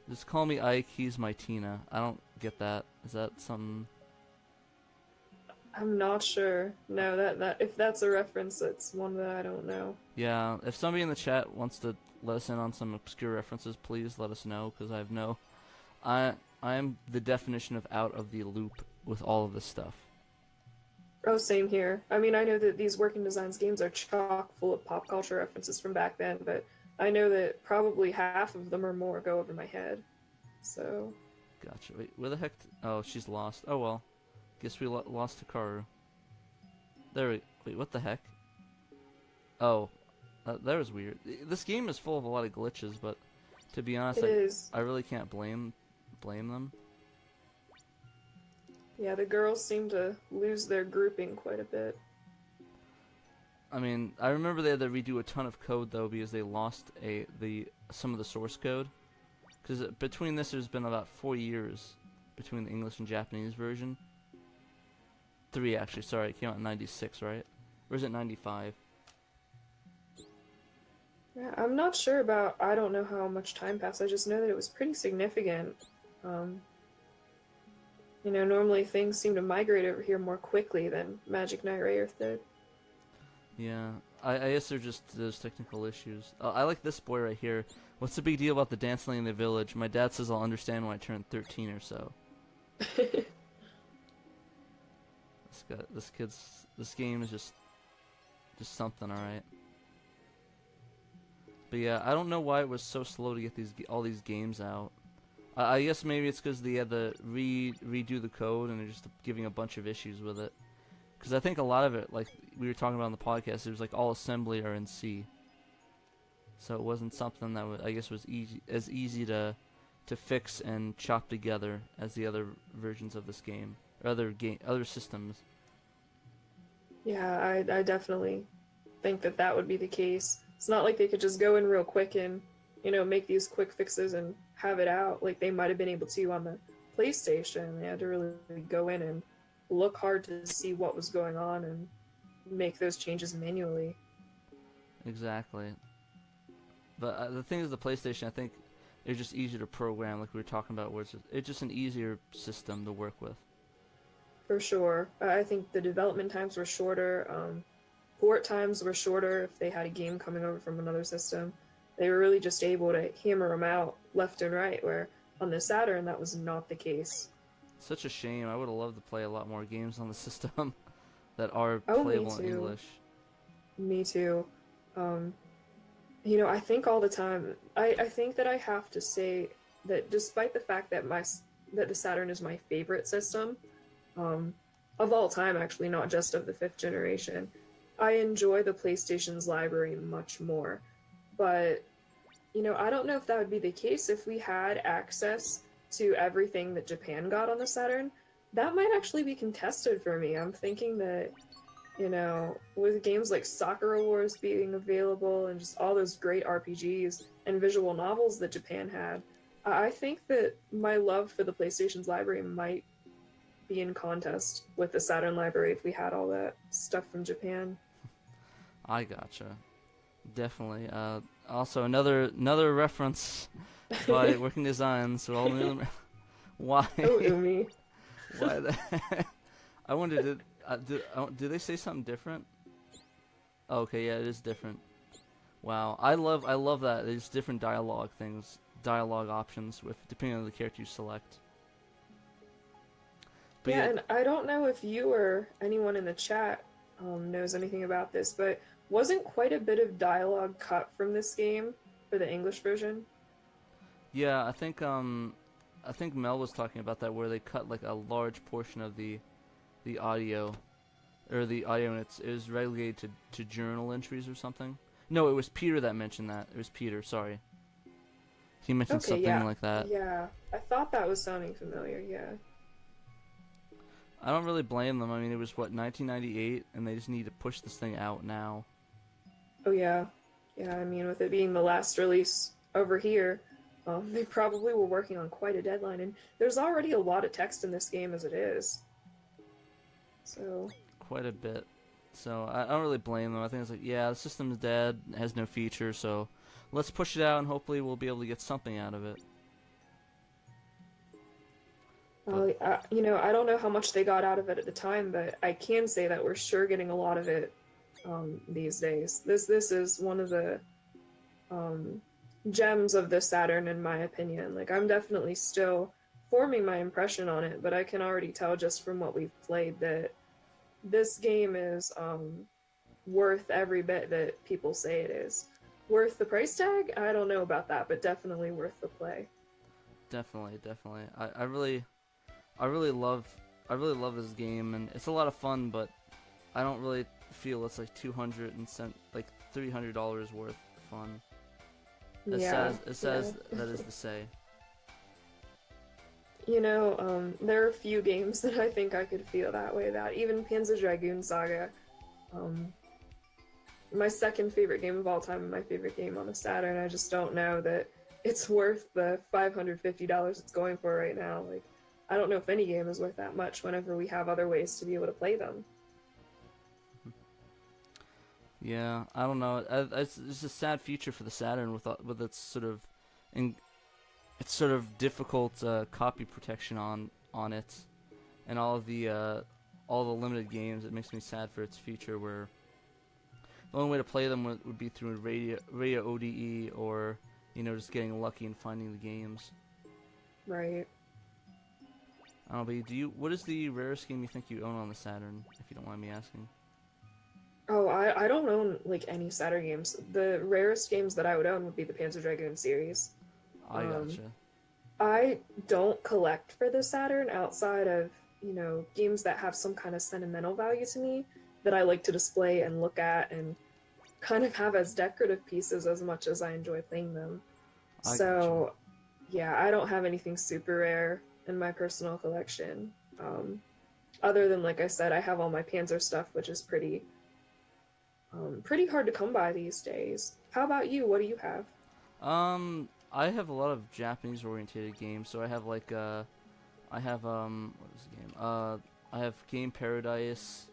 Just call me Ike. He's my Tina. I don't get that. Is that something? I'm not sure. No, that if that's a reference, that's one that I don't know. Yeah, if somebody in the chat wants to let us in on some obscure references, please let us know, because I have no... I am the definition of out of the loop with all of this stuff. Oh, same here. I mean, I know that these Working Designs games are chock full of pop culture references from back then, but I know that probably half of them or more go over my head. So... Gotcha. Wait, where the heck... Oh, she's lost. Oh, well. Guess we lost Hikaru. There we... Wait, what the heck? Oh. That was weird. This game is full of a lot of glitches, but to be honest, it is. I really can't blame them. Yeah, the girls seem to lose their grouping quite a bit. I mean, I remember they had to redo a ton of code, though, because they lost some of the source code. Because between this, there's been about 4 years between the English and Japanese version. 3, actually. Sorry, it came out in 96, right? Or is it 95? Yeah, I'm not sure about... I don't know how much time passed. I just know that it was pretty significant. You know, normally things seem to migrate over here more quickly than Magic Knight Rayearth did. Yeah, I guess they're just those technical issues. I like this boy right here. What's the big deal about the dancing in the village? My dad says I'll understand when I turn 13 or so. This game is just something, alright. But yeah, I don't know why it was so slow to get all these games out. I guess maybe it's because they had to redo the code and they're just giving a bunch of issues with it. Because I think a lot of it, like we were talking about on the podcast, it was like all assembly or in C. So it wasn't something that I guess was easy to fix and chop together as the other versions of this game or other systems. Yeah, I definitely think that would be the case. It's not like they could just go in real quick and make these quick fixes and have it out like they might have been able to on the PlayStation. They had to really go in and look hard to see what was going on and make those changes manually. Exactly. But the thing is, the PlayStation, I think, is just easier to program, like we were talking about, where it's just an easier system to work with. For sure. I think the development times were shorter. Port times were shorter if they had a game coming over from another system. They were really just able to hammer them out left and right, where on the Saturn, that was not the case. Such a shame. I would have loved to play a lot more games on the system that are Oh, me playable in too. English. Me too. I think all the time, I think that I have to say that despite the fact that that the Saturn is my favorite system, of all time, actually, not just of the 5th generation, I enjoy the PlayStation's library much more. But, I don't know if that would be the case if we had access to everything that Japan got on the Saturn. That might actually be contested for me. I'm thinking that, with games like Sakura Wars being available and just all those great RPGs and visual novels that Japan had, I think that my love for the PlayStation's library might be in contest with the Saturn library if we had all that stuff from Japan. I gotcha. Definitely. Also, another reference by Working Designs. So why? Oh, Umi. Why the? I wondered. Do they say something different? Oh, okay, yeah, it is different. Wow, I love that. There's different dialogue options with depending on the character you select. But Yeah, and I don't know if you or anyone in the chat knows anything about this, but wasn't quite a bit of dialogue cut from this game for the English version? Yeah, I think Mel was talking about that, where they cut like a large portion of the audio, and it was relegated to journal entries or something. No, it was Peter that mentioned that. It was Peter, sorry. He mentioned something like that. Yeah, I thought that was sounding familiar, yeah. I don't really blame them. I mean, it was, 1998, and they just need to push this thing out now. Oh, yeah. Yeah, I mean, with it being the last release over here, they probably were working on quite a deadline, and there's already a lot of text in this game as it is. So... Quite a bit. So, I don't really blame them. I think it's like, yeah, the system's dead, it has no feature, so let's push it out, and hopefully we'll be able to get something out of it. Well, I don't know how much they got out of it at the time, but I can say that we're sure getting a lot of it these days. This is one of the gems of the Saturn, in my opinion. Like, I'm definitely still forming my impression on it, but I can already tell just from what we've played that this game is worth every bit that people say it is. Worth the price tag? I don't know about that, but definitely worth the play. Definitely. I really love this game, and it's a lot of fun, but I don't really feel it's like $300 worth fun. As sad as that is to say. There are a few games that I think I could feel that way about. Even Panzer Dragoon Saga, my second favorite game of all time and my favorite game on the Saturn, I just don't know that it's worth the $550 it's going for right now. Like, I don't know if any game is worth that much whenever we have other ways to be able to play them. Yeah, I don't know. It's a sad future for the Saturn with its sort of difficult copy protection on it, and all the limited games. It makes me sad for its future, where the only way to play them would be through radio ODE, or just getting lucky and finding the games. Right. I don't know, but what is the rarest game you think you own on the Saturn, if you don't mind me asking? Oh, I don't own like any Saturn games. The rarest games that I would own would be the Panzer Dragoon series. I gotcha. I don't collect for the Saturn outside of, games that have some kind of sentimental value to me that I like to display and look at and kind of have as decorative pieces as much as I enjoy playing them. So, yeah, I don't have anything super rare in my personal collection. Other than, like I said, I have all my Panzer stuff, which is pretty hard to come by these days. How about you? What do you have? I have a lot of Japanese oriented games. So I have what is the game? I have Game Paradise.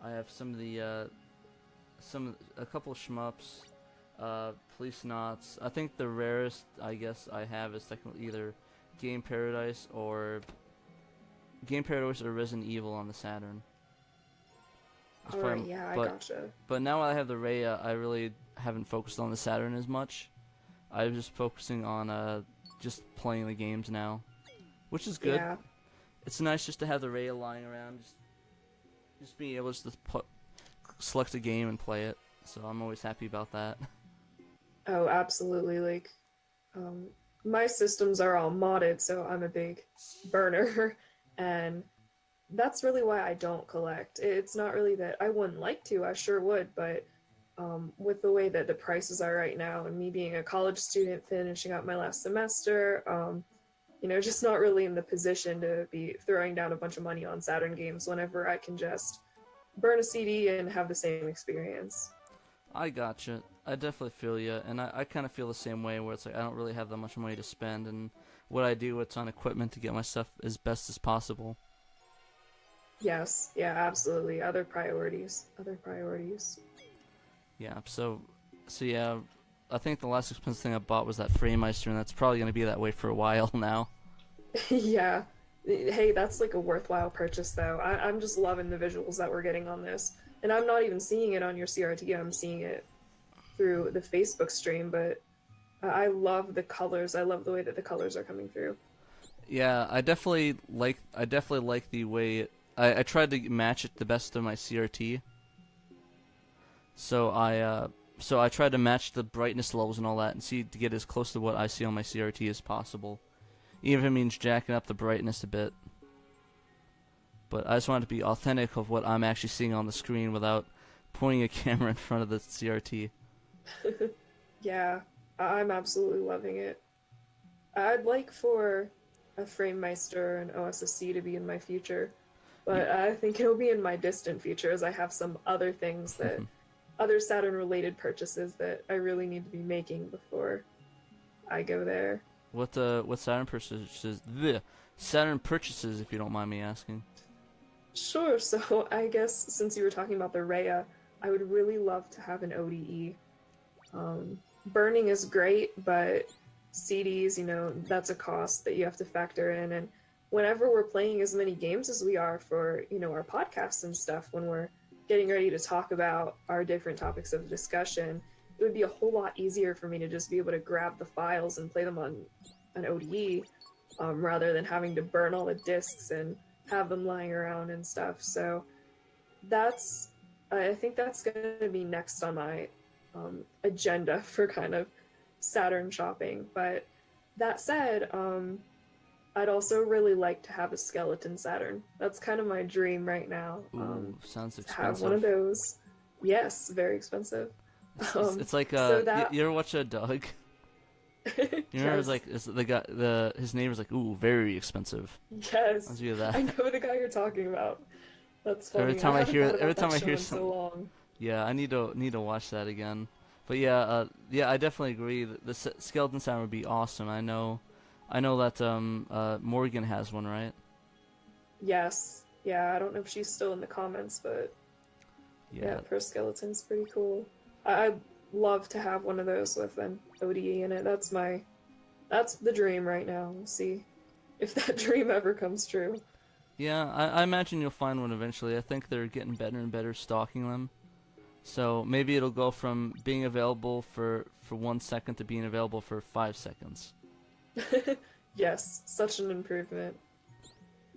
I have some of the a couple of shmups. Police Knots. I think the rarest I guess I have is technically either Game Paradise or Resident Evil on the Saturn. Alright, yeah, I gotcha. But now I have the Raya, I really haven't focused on the Saturn as much. I'm just focusing on just playing the games now, which is good. Yeah. It's nice just to have the Raya lying around, just being able to select a game and play it. So I'm always happy about that. Oh, absolutely. Like, my systems are all modded, so I'm a big burner, and that's really why I don't collect. It's not really that I wouldn't like to, I sure would, but with the way that the prices are right now, and me being a college student finishing up my last semester, just not really in the position to be throwing down a bunch of money on Saturn games whenever I can just burn a CD and have the same experience. I gotcha. I definitely feel you, and I kind of feel the same way, where it's like I don't really have that much money to spend, and what I do, it's on equipment to get my stuff as best as possible. Yes, yeah, absolutely. Other priorities. Yeah, so yeah, I think the last expensive thing I bought was that Framemeister, and that's probably going to be that way for a while now. Yeah. Hey, that's like a worthwhile purchase, though. I'm just loving the visuals that we're getting on this. And I'm not even seeing it on your CRT, I'm seeing it through the Facebook stream, but I love the colors. I love the way that the colors are coming through. Yeah, I definitely like the way I tried to match it the best of my CRT. So I tried to match the brightness levels and all that, and to get as close to what I see on my CRT as possible, even if it means jacking up the brightness a bit. But I just wanted to be authentic of what I'm actually seeing on the screen without pointing a camera in front of the CRT. Yeah, I'm absolutely loving it. I'd like for a Framemeister and OSSC to be in my future, but I think it'll be in my distant future, as I have some other things that, other Saturn-related purchases that I really need to be making before I go there. What Saturn purchases? Saturn purchases, if you don't mind me asking. Sure, so I guess since you were talking about the Raya, I would really love to have an ODE. Burning is great, but CDs, that's a cost that you have to factor in, and whenever we're playing as many games as we are for, our podcasts and stuff, when we're getting ready to talk about our different topics of discussion, it would be a whole lot easier for me to just be able to grab the files and play them on an ODE, rather than having to burn all the discs and have them lying around and stuff. So I think that's going to be next on my agenda for kind of Saturn shopping. But that said, I'd also really like to have a skeleton Saturn. That's kind of my dream right now. Ooh, sounds expensive. Have one of those. Yes, very expensive. It's like you ever watch Doug? You remember, Yes. like the guy, his name was like, ooh, very expensive. Yes, Let's do that. I know the guy you're talking about. That's funny. Every time I hear in some, so long. yeah, I need to watch that again. But yeah, I definitely agree that the skeleton sound would be awesome. I know that Morgan has one, right? Yes. Yeah, I don't know if she's still in the comments, but yeah, her skeleton's pretty cool. I'd love to have one of those with an ODE in it. That's the dream right now. We'll see if that dream ever comes true. Yeah, I imagine you'll find one eventually. I think they're getting better and better stocking them. So maybe it'll go from being available for 1 second to being available for 5 seconds. Yes, such an improvement.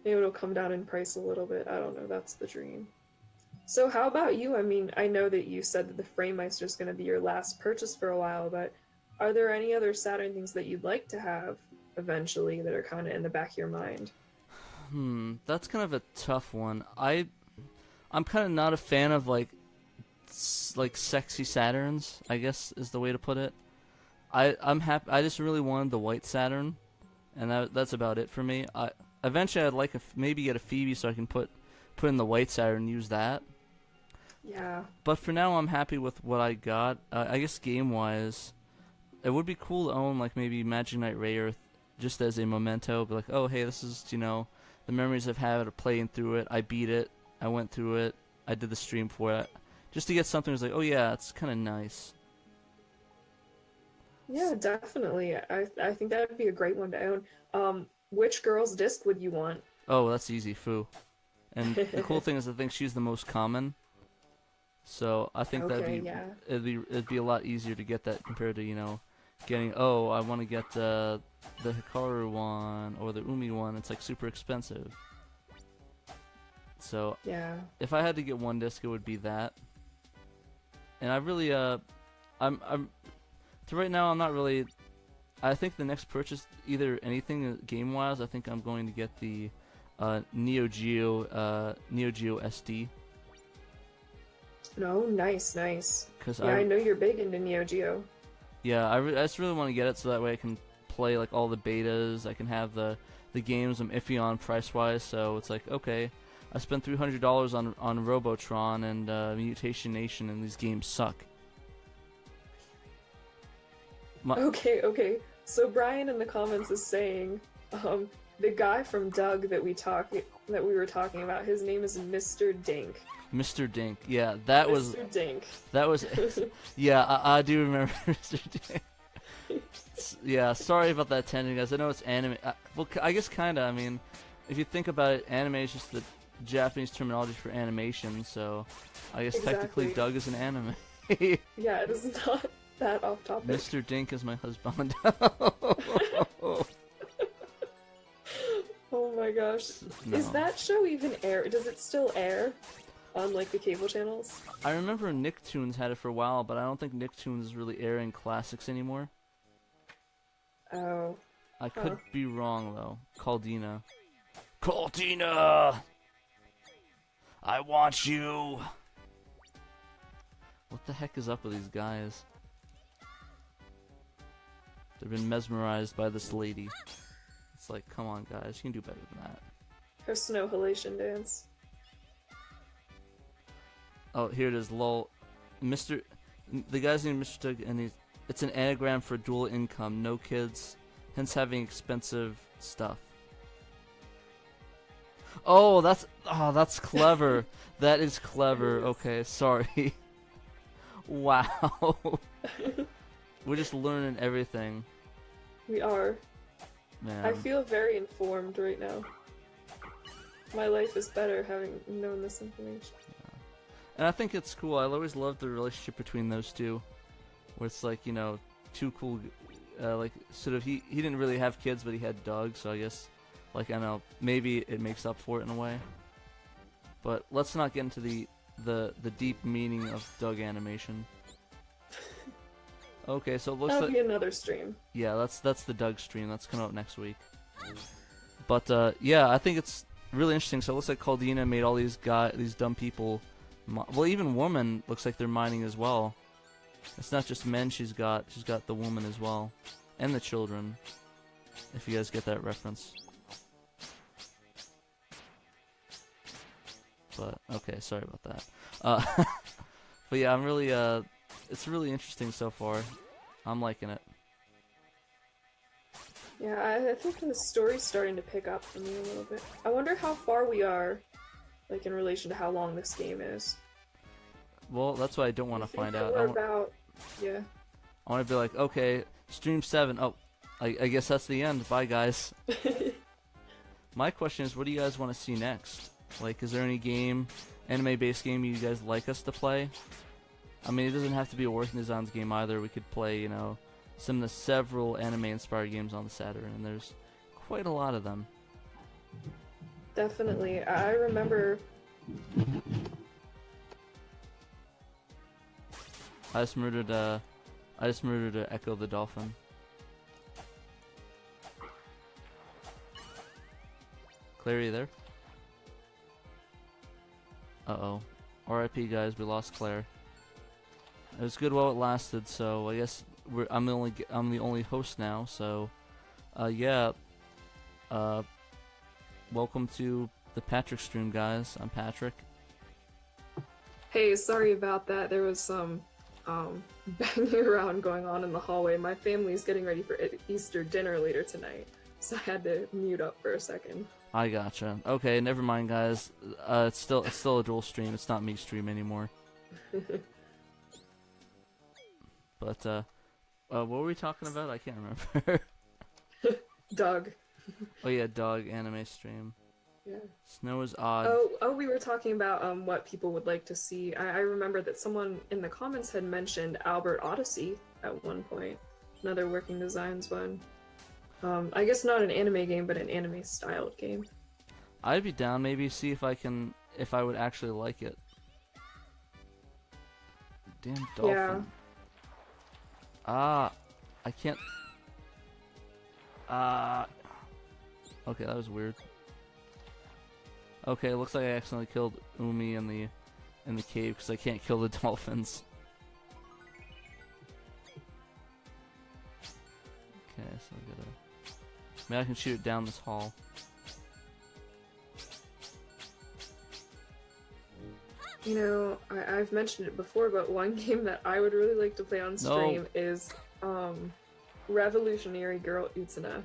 Maybe it'll come down in price a little bit. I don't know, that's the dream. So how about you? I mean, I know that you said that the Framemeister is going to be your last purchase for a while, but are there any other Saturn things that you'd like to have eventually that are kind of in the back of your mind? That's kind of a tough one. I'm kind of not a fan of like sexy Saturns, I guess is the way to put it. I'm happy. I just really wanted the white Saturn, and that's about it for me. Eventually I'd like maybe get a Phoebe so I can put in the white Saturn and use that. Yeah. But for now I'm happy with what I got. I guess game wise, it would be cool to own like maybe Magic Knight Rayearth just as a memento. Be like, oh hey, this is the memories I've had of playing through it. I beat it. I went through it. I did the stream for it. Just to get something that's like, oh yeah, it's kind of nice. Yeah, definitely. I think that would be a great one to own. Which girl's disc would you want? Oh, that's easy, Fu. And the cool thing is, I think she's the most common. So I think it'd be a lot easier to get that compared to getting I want to get the Hikaru one or the Umi one. It's like super expensive. So yeah, if I had to get one disc, it would be that. And I really I'm to right now I'm not really. I think the next purchase, either anything game wise, I think I'm going to get the Neo Geo SD. No, nice. Cause I know you're big into Neo Geo. Yeah, I just really want to get it so that way I can play like all the betas. I can have the games I'm iffy on price wise. So it's like, okay, I spent $300 on Robotron and Mutation Nation, and these games suck. Okay. So Brian in the comments is saying, the guy from Doug that we were talking about, his name is Mr. Dink. Mr. Dink, yeah, that was. Mr. Dink. That was. Yeah, I do remember Mr. Dink. Yeah, sorry about that tangent, guys. I know it's anime. Well, I guess kinda. I mean, if you think about it, anime is just the Japanese terminology for animation. So, I guess technically Doug is an anime. Yeah, it is not that off topic. Mr. Dink is my husband. Oh my gosh. No. Is that show even air? Does it still air on like the cable channels? I remember Nicktoons had it for a while, but I don't think Nicktoons is really airing classics anymore. Oh. I could be wrong though. Caldina. Caldina! I want you! What the heck is up with these guys? They've been mesmerized by this lady. It's like, come on guys, you can do better than that. Her snow halation dance. Oh, here it is, lol. The guy's named Mr. Doug, and it's an anagram for dual income, no kids, hence having expensive stuff. Oh, that's clever. That is clever. Okay, sorry. Wow. We're just learning everything. We are. Man. I feel very informed right now. My life is better having known this information. And I think it's cool. I always loved the relationship between those two, where it's like, two cool, like sort of he didn't really have kids, but he had dogs. So I guess, like, I don't know, maybe it makes up for it in a way. But let's not get into the deep meaning of Doug animation. Okay, so it looks That'll like be another stream. Yeah, that's the Doug stream. That's coming out next week. But yeah, I think it's really interesting. So it looks like Caldina made all these dumb people. Well, even woman looks like they're mining as well. It's not just men she's got the woman as well, and the children. If you guys get that reference. But okay, sorry about that. But yeah, I'm really it's really interesting so far. I'm liking it. Yeah, I think the story's starting to pick up for me a little bit. I wonder how far we are, like, in relation to how long this game is. Well, that's what I don't want to find out. Yeah. I want to be like, okay, stream 7. Oh, I guess that's the end. Bye, guys. My question is, what do you guys want to see next? Like, is there any anime-based game you guys like us to play? I mean, it doesn't have to be a Working Designs game either. We could play, some of the several anime-inspired games on the Saturn, and there's quite a lot of them. Definitely. I remember... I just murdered Echo the Dolphin. Claire, are you there? Uh-oh. R.I.P. guys, we lost Claire. It was good while it lasted, so I guess I'm the only host now, so yeah. Welcome to the Patrick stream, guys. I'm Patrick. Hey, sorry about that. There was some banging around going on in the hallway. My family's getting ready for Easter dinner later tonight, so I had to mute up for a second. I gotcha. Okay, never mind, guys. It's still a dual stream. It's not me stream anymore. But what were we talking about? I can't remember. Doug. Oh yeah, dog anime stream. Yeah. Snow is odd. Oh, we were talking about what people would like to see. I remember that someone in the comments had mentioned Albert Odyssey at one point. Another Working Designs one. I guess not an anime game, but an anime-styled game. I'd be down. Maybe see if I would actually like it. Damn dolphin. Yeah. Ah, I can't. Okay, that was weird. Okay, it looks like I accidentally killed Umi in the cave because I can't kill the dolphins. Okay, so I gotta. Maybe I can shoot it down this hall. You know, I've mentioned it before, but one game that I would really like to play on stream is Revolutionary Girl Utsuno.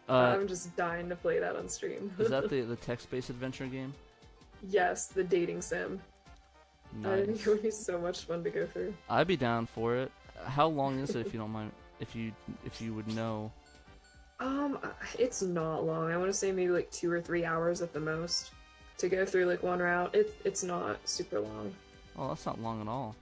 I'm just dying to play that on stream. Is that the text-based adventure game? Yes, the dating sim. Nice. I think it would be so much fun to go through. I'd be down for it. How long is it, if you don't mind? If you would know. It's not long. I want to say maybe like 2 or 3 hours at the most to go through like one route. It's not super long. Oh, that's not long at all.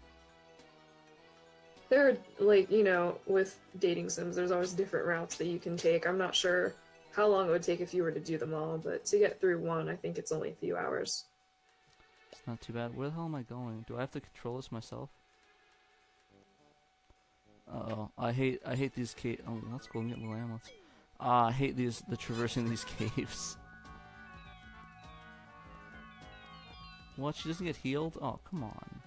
There are, like, you know, with dating sims, there's always different routes that you can take. I'm not sure how long it would take if you were to do them all, but to get through one, I think it's only a few hours. It's not too bad. Where the hell am I going? Do I have to control this myself? Uh-oh. I hate these caves. Oh, let's go and get little amulets. I hate the traversing these caves. What? She doesn't get healed? Oh, come on.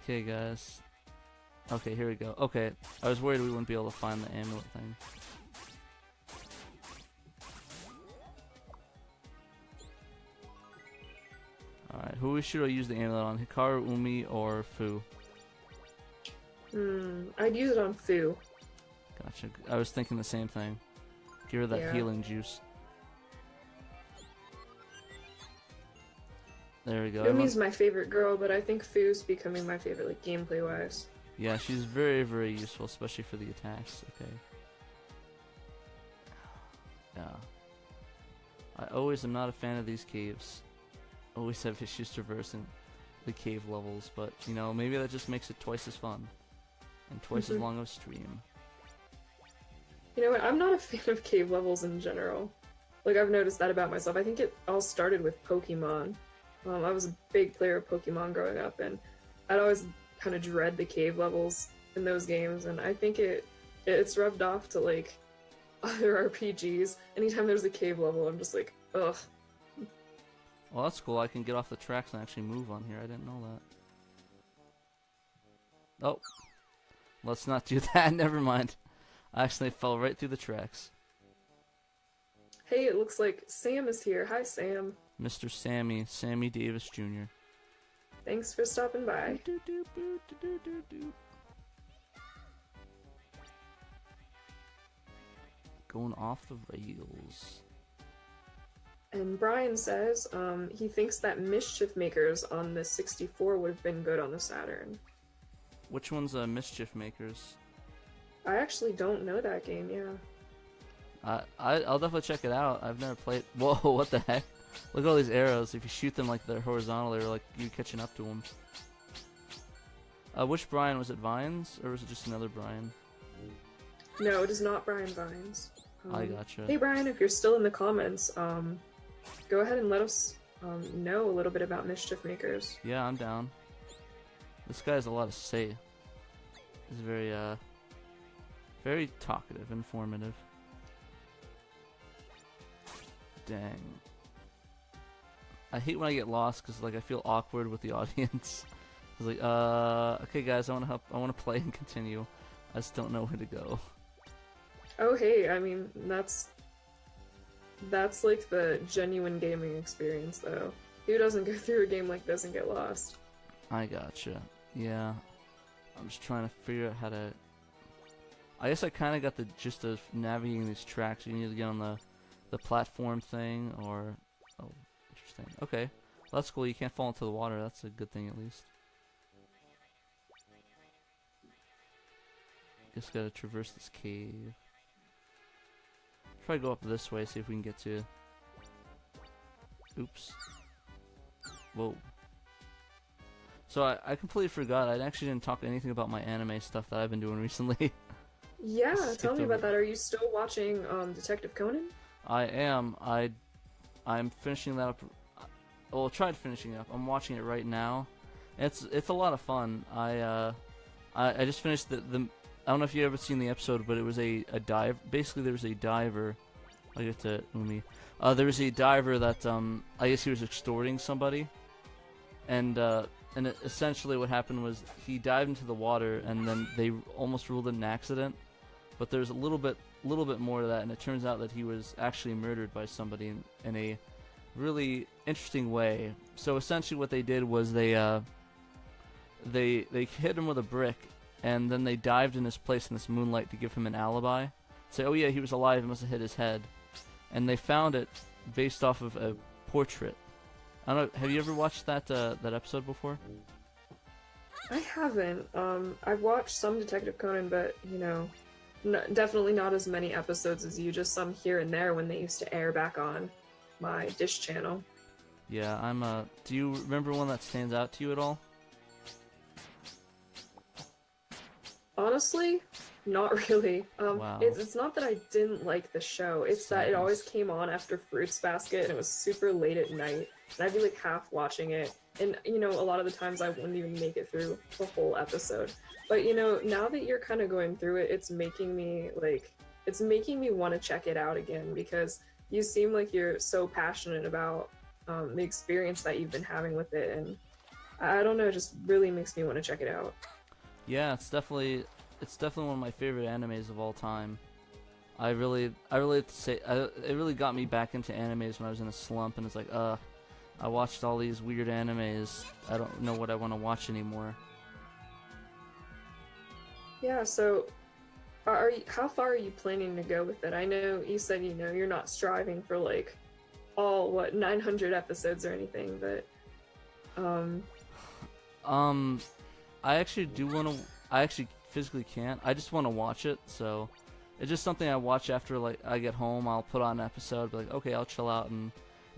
Okay, guys. Okay, here we go. Okay, I was worried we wouldn't be able to find the amulet thing. Alright, who should I use the amulet on? Hikaru, Umi, or Fu? I'd use it on Fu. Gotcha. I was thinking the same thing. Give her that healing juice. There we go. Umi's my favorite girl, but I think Fu's becoming my favorite, like, gameplay-wise. Yeah, she's very, very useful, especially for the attacks. Okay. Yeah. I always am not a fan of these caves. Always have issues traversing the cave levels, but, you know, maybe that just makes it twice as fun. And twice as long of a stream. You know what, I'm not a fan of cave levels in general. Like, I've noticed that about myself. I think it all started with Pokemon. I was a big player of Pokemon growing up, and I'd always kind of dread the cave levels in those games, and I think it's rubbed off to, like, other RPGs. Anytime there's a cave level, I'm just like, ugh. Well, that's cool. I can get off the tracks and actually move on here. I didn't know that. Oh. Let's not do that. Never mind. I actually fell right through the tracks. Hey, it looks like Sam is here. Hi, Sam. Mr. Sammy Davis Jr. Thanks for stopping by. Going off the rails. And Brian says he thinks that Mischief Makers on the 64 would have been good on the Saturn. Which one's Mischief Makers? I actually don't know that game, yeah. I'll definitely check it out. I've never played. Whoa, what the heck? Look at all these arrows. If you shoot them like they're horizontal, they're like you catching up to them. Which Brian? Was it Vines, or was it just another Brian? No, it is not Brian Vines. I gotcha. Hey Brian, if you're still in the comments, go ahead and let us know a little bit about Mischief Makers. Yeah, I'm down. This guy has a lot to say. He's very, very talkative, informative. Dang. I hate when I get lost because, like, I feel awkward with the audience. I was like, okay guys, I want to help. I want to play and continue. I just don't know where to go. Oh hey, I mean, that's like the genuine gaming experience, though. Who doesn't go through a game like this and get lost? I gotcha. Yeah. I'm just trying to figure out how to... I guess I kind of got the gist of navigating these tracks. You need to get on the platform thing, or... Oh, interesting. Okay. Well, that's cool. You can't fall into the water. That's a good thing, at least. Just gotta traverse this cave. Try to go up this way, see if we can get to... Oops. Whoa. So I completely forgot. I actually didn't talk anything about my anime stuff that I've been doing recently. Yeah, Skipped tell me over. about that. Are you still watching Detective Conan? I am. I'm finishing that up. Well, tried finishing it up. I'm watching it right now. It's a lot of fun. I just finished the I don't know if you ever seen the episode, but it was a dive. Basically, there was a diver. I get to there was a diver that I guess he was extorting somebody, and essentially what happened was he dived into the water, and then they almost ruled it an accident. But there's a little bit more to that, and it turns out that he was actually murdered by somebody in a really interesting way. So essentially, what they did was they hit him with a brick, and then they dived in his place in this moonlight to give him an alibi. Say, oh yeah, he was alive. He must have hit his head, and they found it based off of a portrait. I don't know. Have you ever watched that episode before? I haven't. I've watched some Detective Conan, but definitely not as many episodes as you. Just some here and there when they used to air back on my Dish channel. Yeah, I'm. Do you remember one that stands out to you at all? Honestly, not really. Wow. It's not that I didn't like the show. It's that it always came on after Fruits Basket, and it was super late at night, and I'd be like half watching it, and a lot of the times I wouldn't even make it through the whole episode. But now that you're kind of going through it, it's making me want to check it out again, because you seem like you're so passionate about the experience that you've been having with it, and I don't know, it just really makes me want to check it out. Yeah, it's definitely one of my favorite animes of all time. I really have to say, it really got me back into animes when I was in a slump, and it's like, I watched all these weird animes. I don't know what I want to watch anymore. Yeah, so how far are you planning to go with it? I know you said you're not striving for like all 900 episodes or anything, but I actually do want to. I actually physically can't. I just want to watch it. So it's just something I watch after like I get home. I'll put on an episode, be like, okay, I'll chill out,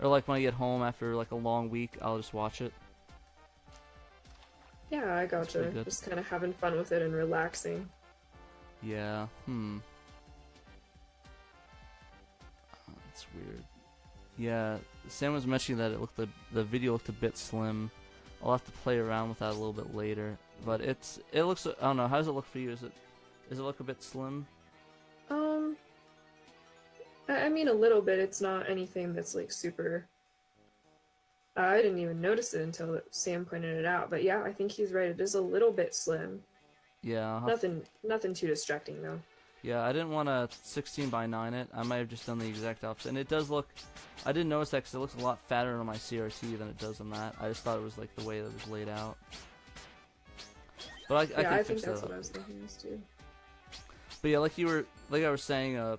or like when I get home after like a long week, I'll just watch it. yeah, I gotcha. Just kind of having fun with it and relaxing. Yeah. That's weird. Yeah, Sam was mentioning that the video looked a bit slim. I'll have to play around with that a little bit later. But it looks, I don't know, how does it look for you? Does it look a bit slim? I mean a little bit. It's not anything that's like super. I didn't even notice it until Sam pointed it out. But yeah, I think he's right. It is a little bit slim. Yeah. Nothing too distracting though. Yeah, I didn't want to 16:9 it. I might have just done the exact opposite. And it does look, I didn't notice that because it looks a lot fatter on my CRT than it does on that. I just thought it was like the way that it was laid out. But I can think fix that's that what up. I was thinking too. But yeah, like I was saying,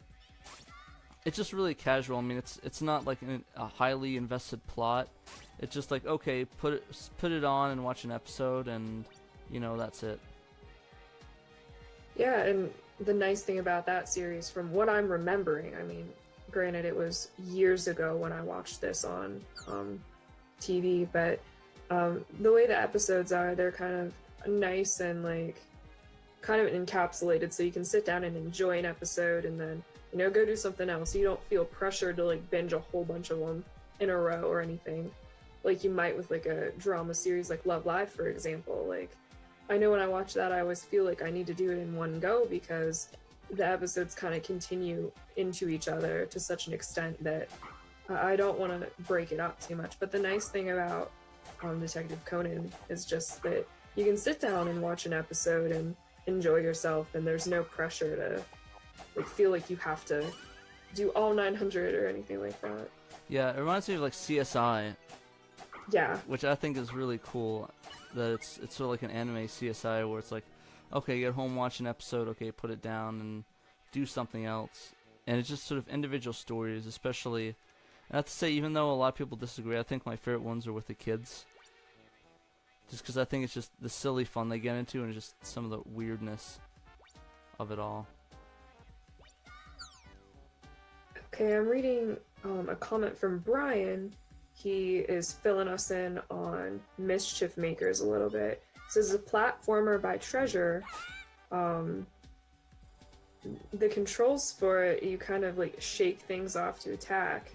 it's just really casual. I mean, it's not like a highly invested plot. It's just like, okay, put it on and watch an episode, and that's it. Yeah, and the nice thing about that series, from what I'm remembering, I mean, granted it was years ago when I watched this on TV, but the way the episodes are, they're kind of nice and like kind of encapsulated, so you can sit down and enjoy an episode and then go do something else. You don't feel pressured to like binge a whole bunch of them in a row or anything like you might with like a drama series like Love Live, for example. Like I know when I watch that, I always feel like I need to do it in one go because the episodes kind of continue into each other to such an extent that I don't want to break it up too much. But the nice thing about Detective Conan is just that you can sit down and watch an episode and enjoy yourself, and there's no pressure to like feel like you have to do all 900 or anything like that. Yeah, it reminds me of like CSI. Yeah. which I think is really cool. That it's sort of like an anime CSI where it's like, okay, get home, watch an episode, okay, put it down and do something else. And it's just sort of individual stories, especially. And I have to say, even though a lot of people disagree, I think my favorite ones are with the kids. Just because I think it's just the silly fun they get into and just some of the weirdness of it all. Okay, I'm reading a comment from Brian. He is filling us in on Mischief Makers a little bit. This is a platformer by Treasure. The controls for it, you kind of like shake things off to attack.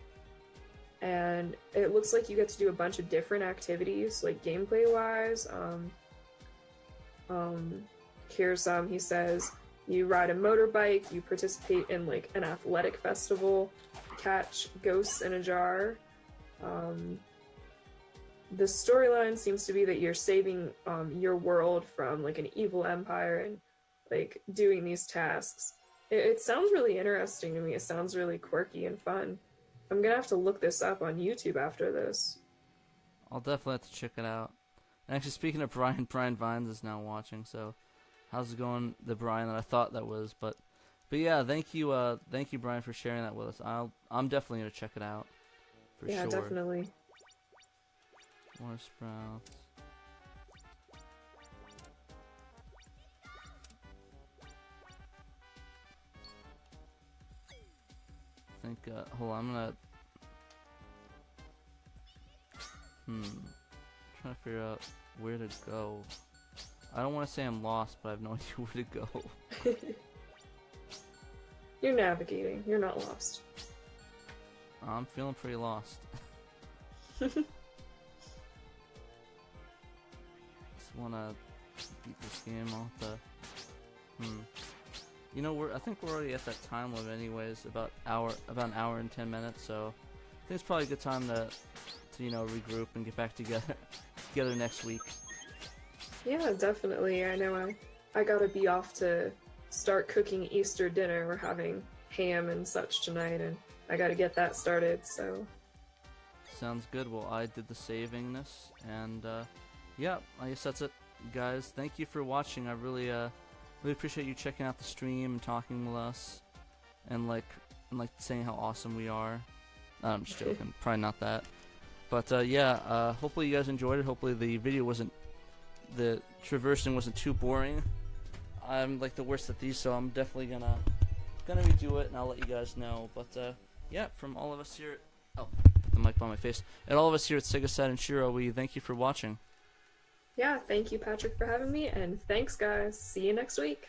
And it looks like you get to do a bunch of different activities, like gameplay wise. Here's he says you ride a motorbike, you participate in like an athletic festival, catch ghosts in a jar. The storyline seems to be that you're saving your world from like an evil empire and like doing these tasks. It sounds really interesting to me. It sounds really quirky and fun. I'm gonna have to look this up on YouTube after this. I'll definitely have to check it out. And actually, speaking of Brian, Brian Vines is now watching, so how's it going, the Brian that I thought that was? But yeah, thank you, Brian, for sharing that with us. I'm definitely gonna check it out. For yeah, sure. definitely. More sprouts. I think, hold on, I'm gonna... trying to figure out where to go. I don't want to say I'm lost, but I have no idea where to go. You're navigating. You're not lost. I'm feeling pretty lost. Just wanna beat this game off the... You know, I think we're already at that time limit anyways, about an hour and 10 minutes, so I think it's probably a good time to you know, regroup and get back together next week. Yeah, definitely. I know I gotta be off to start cooking Easter dinner. We're having ham and such tonight, and I gotta get that started, so... Sounds good. Well, I did the savingness, and yeah, I guess that's it, guys. Thank you for watching. I really appreciate you checking out the stream and talking with us, and like saying how awesome we are. I'm just joking. Probably not that. But yeah, hopefully you guys enjoyed it. Hopefully the traversing wasn't too boring. I'm like the worst at these, so I'm definitely gonna redo it, and I'll let you guys know. But yeah, from all of us here, put the mic by my face, and all of us here at SEGA, Saturn, and SHIRO, we thank you for watching. Yeah, thank you, Patrick, for having me, and thanks, guys. See you next week.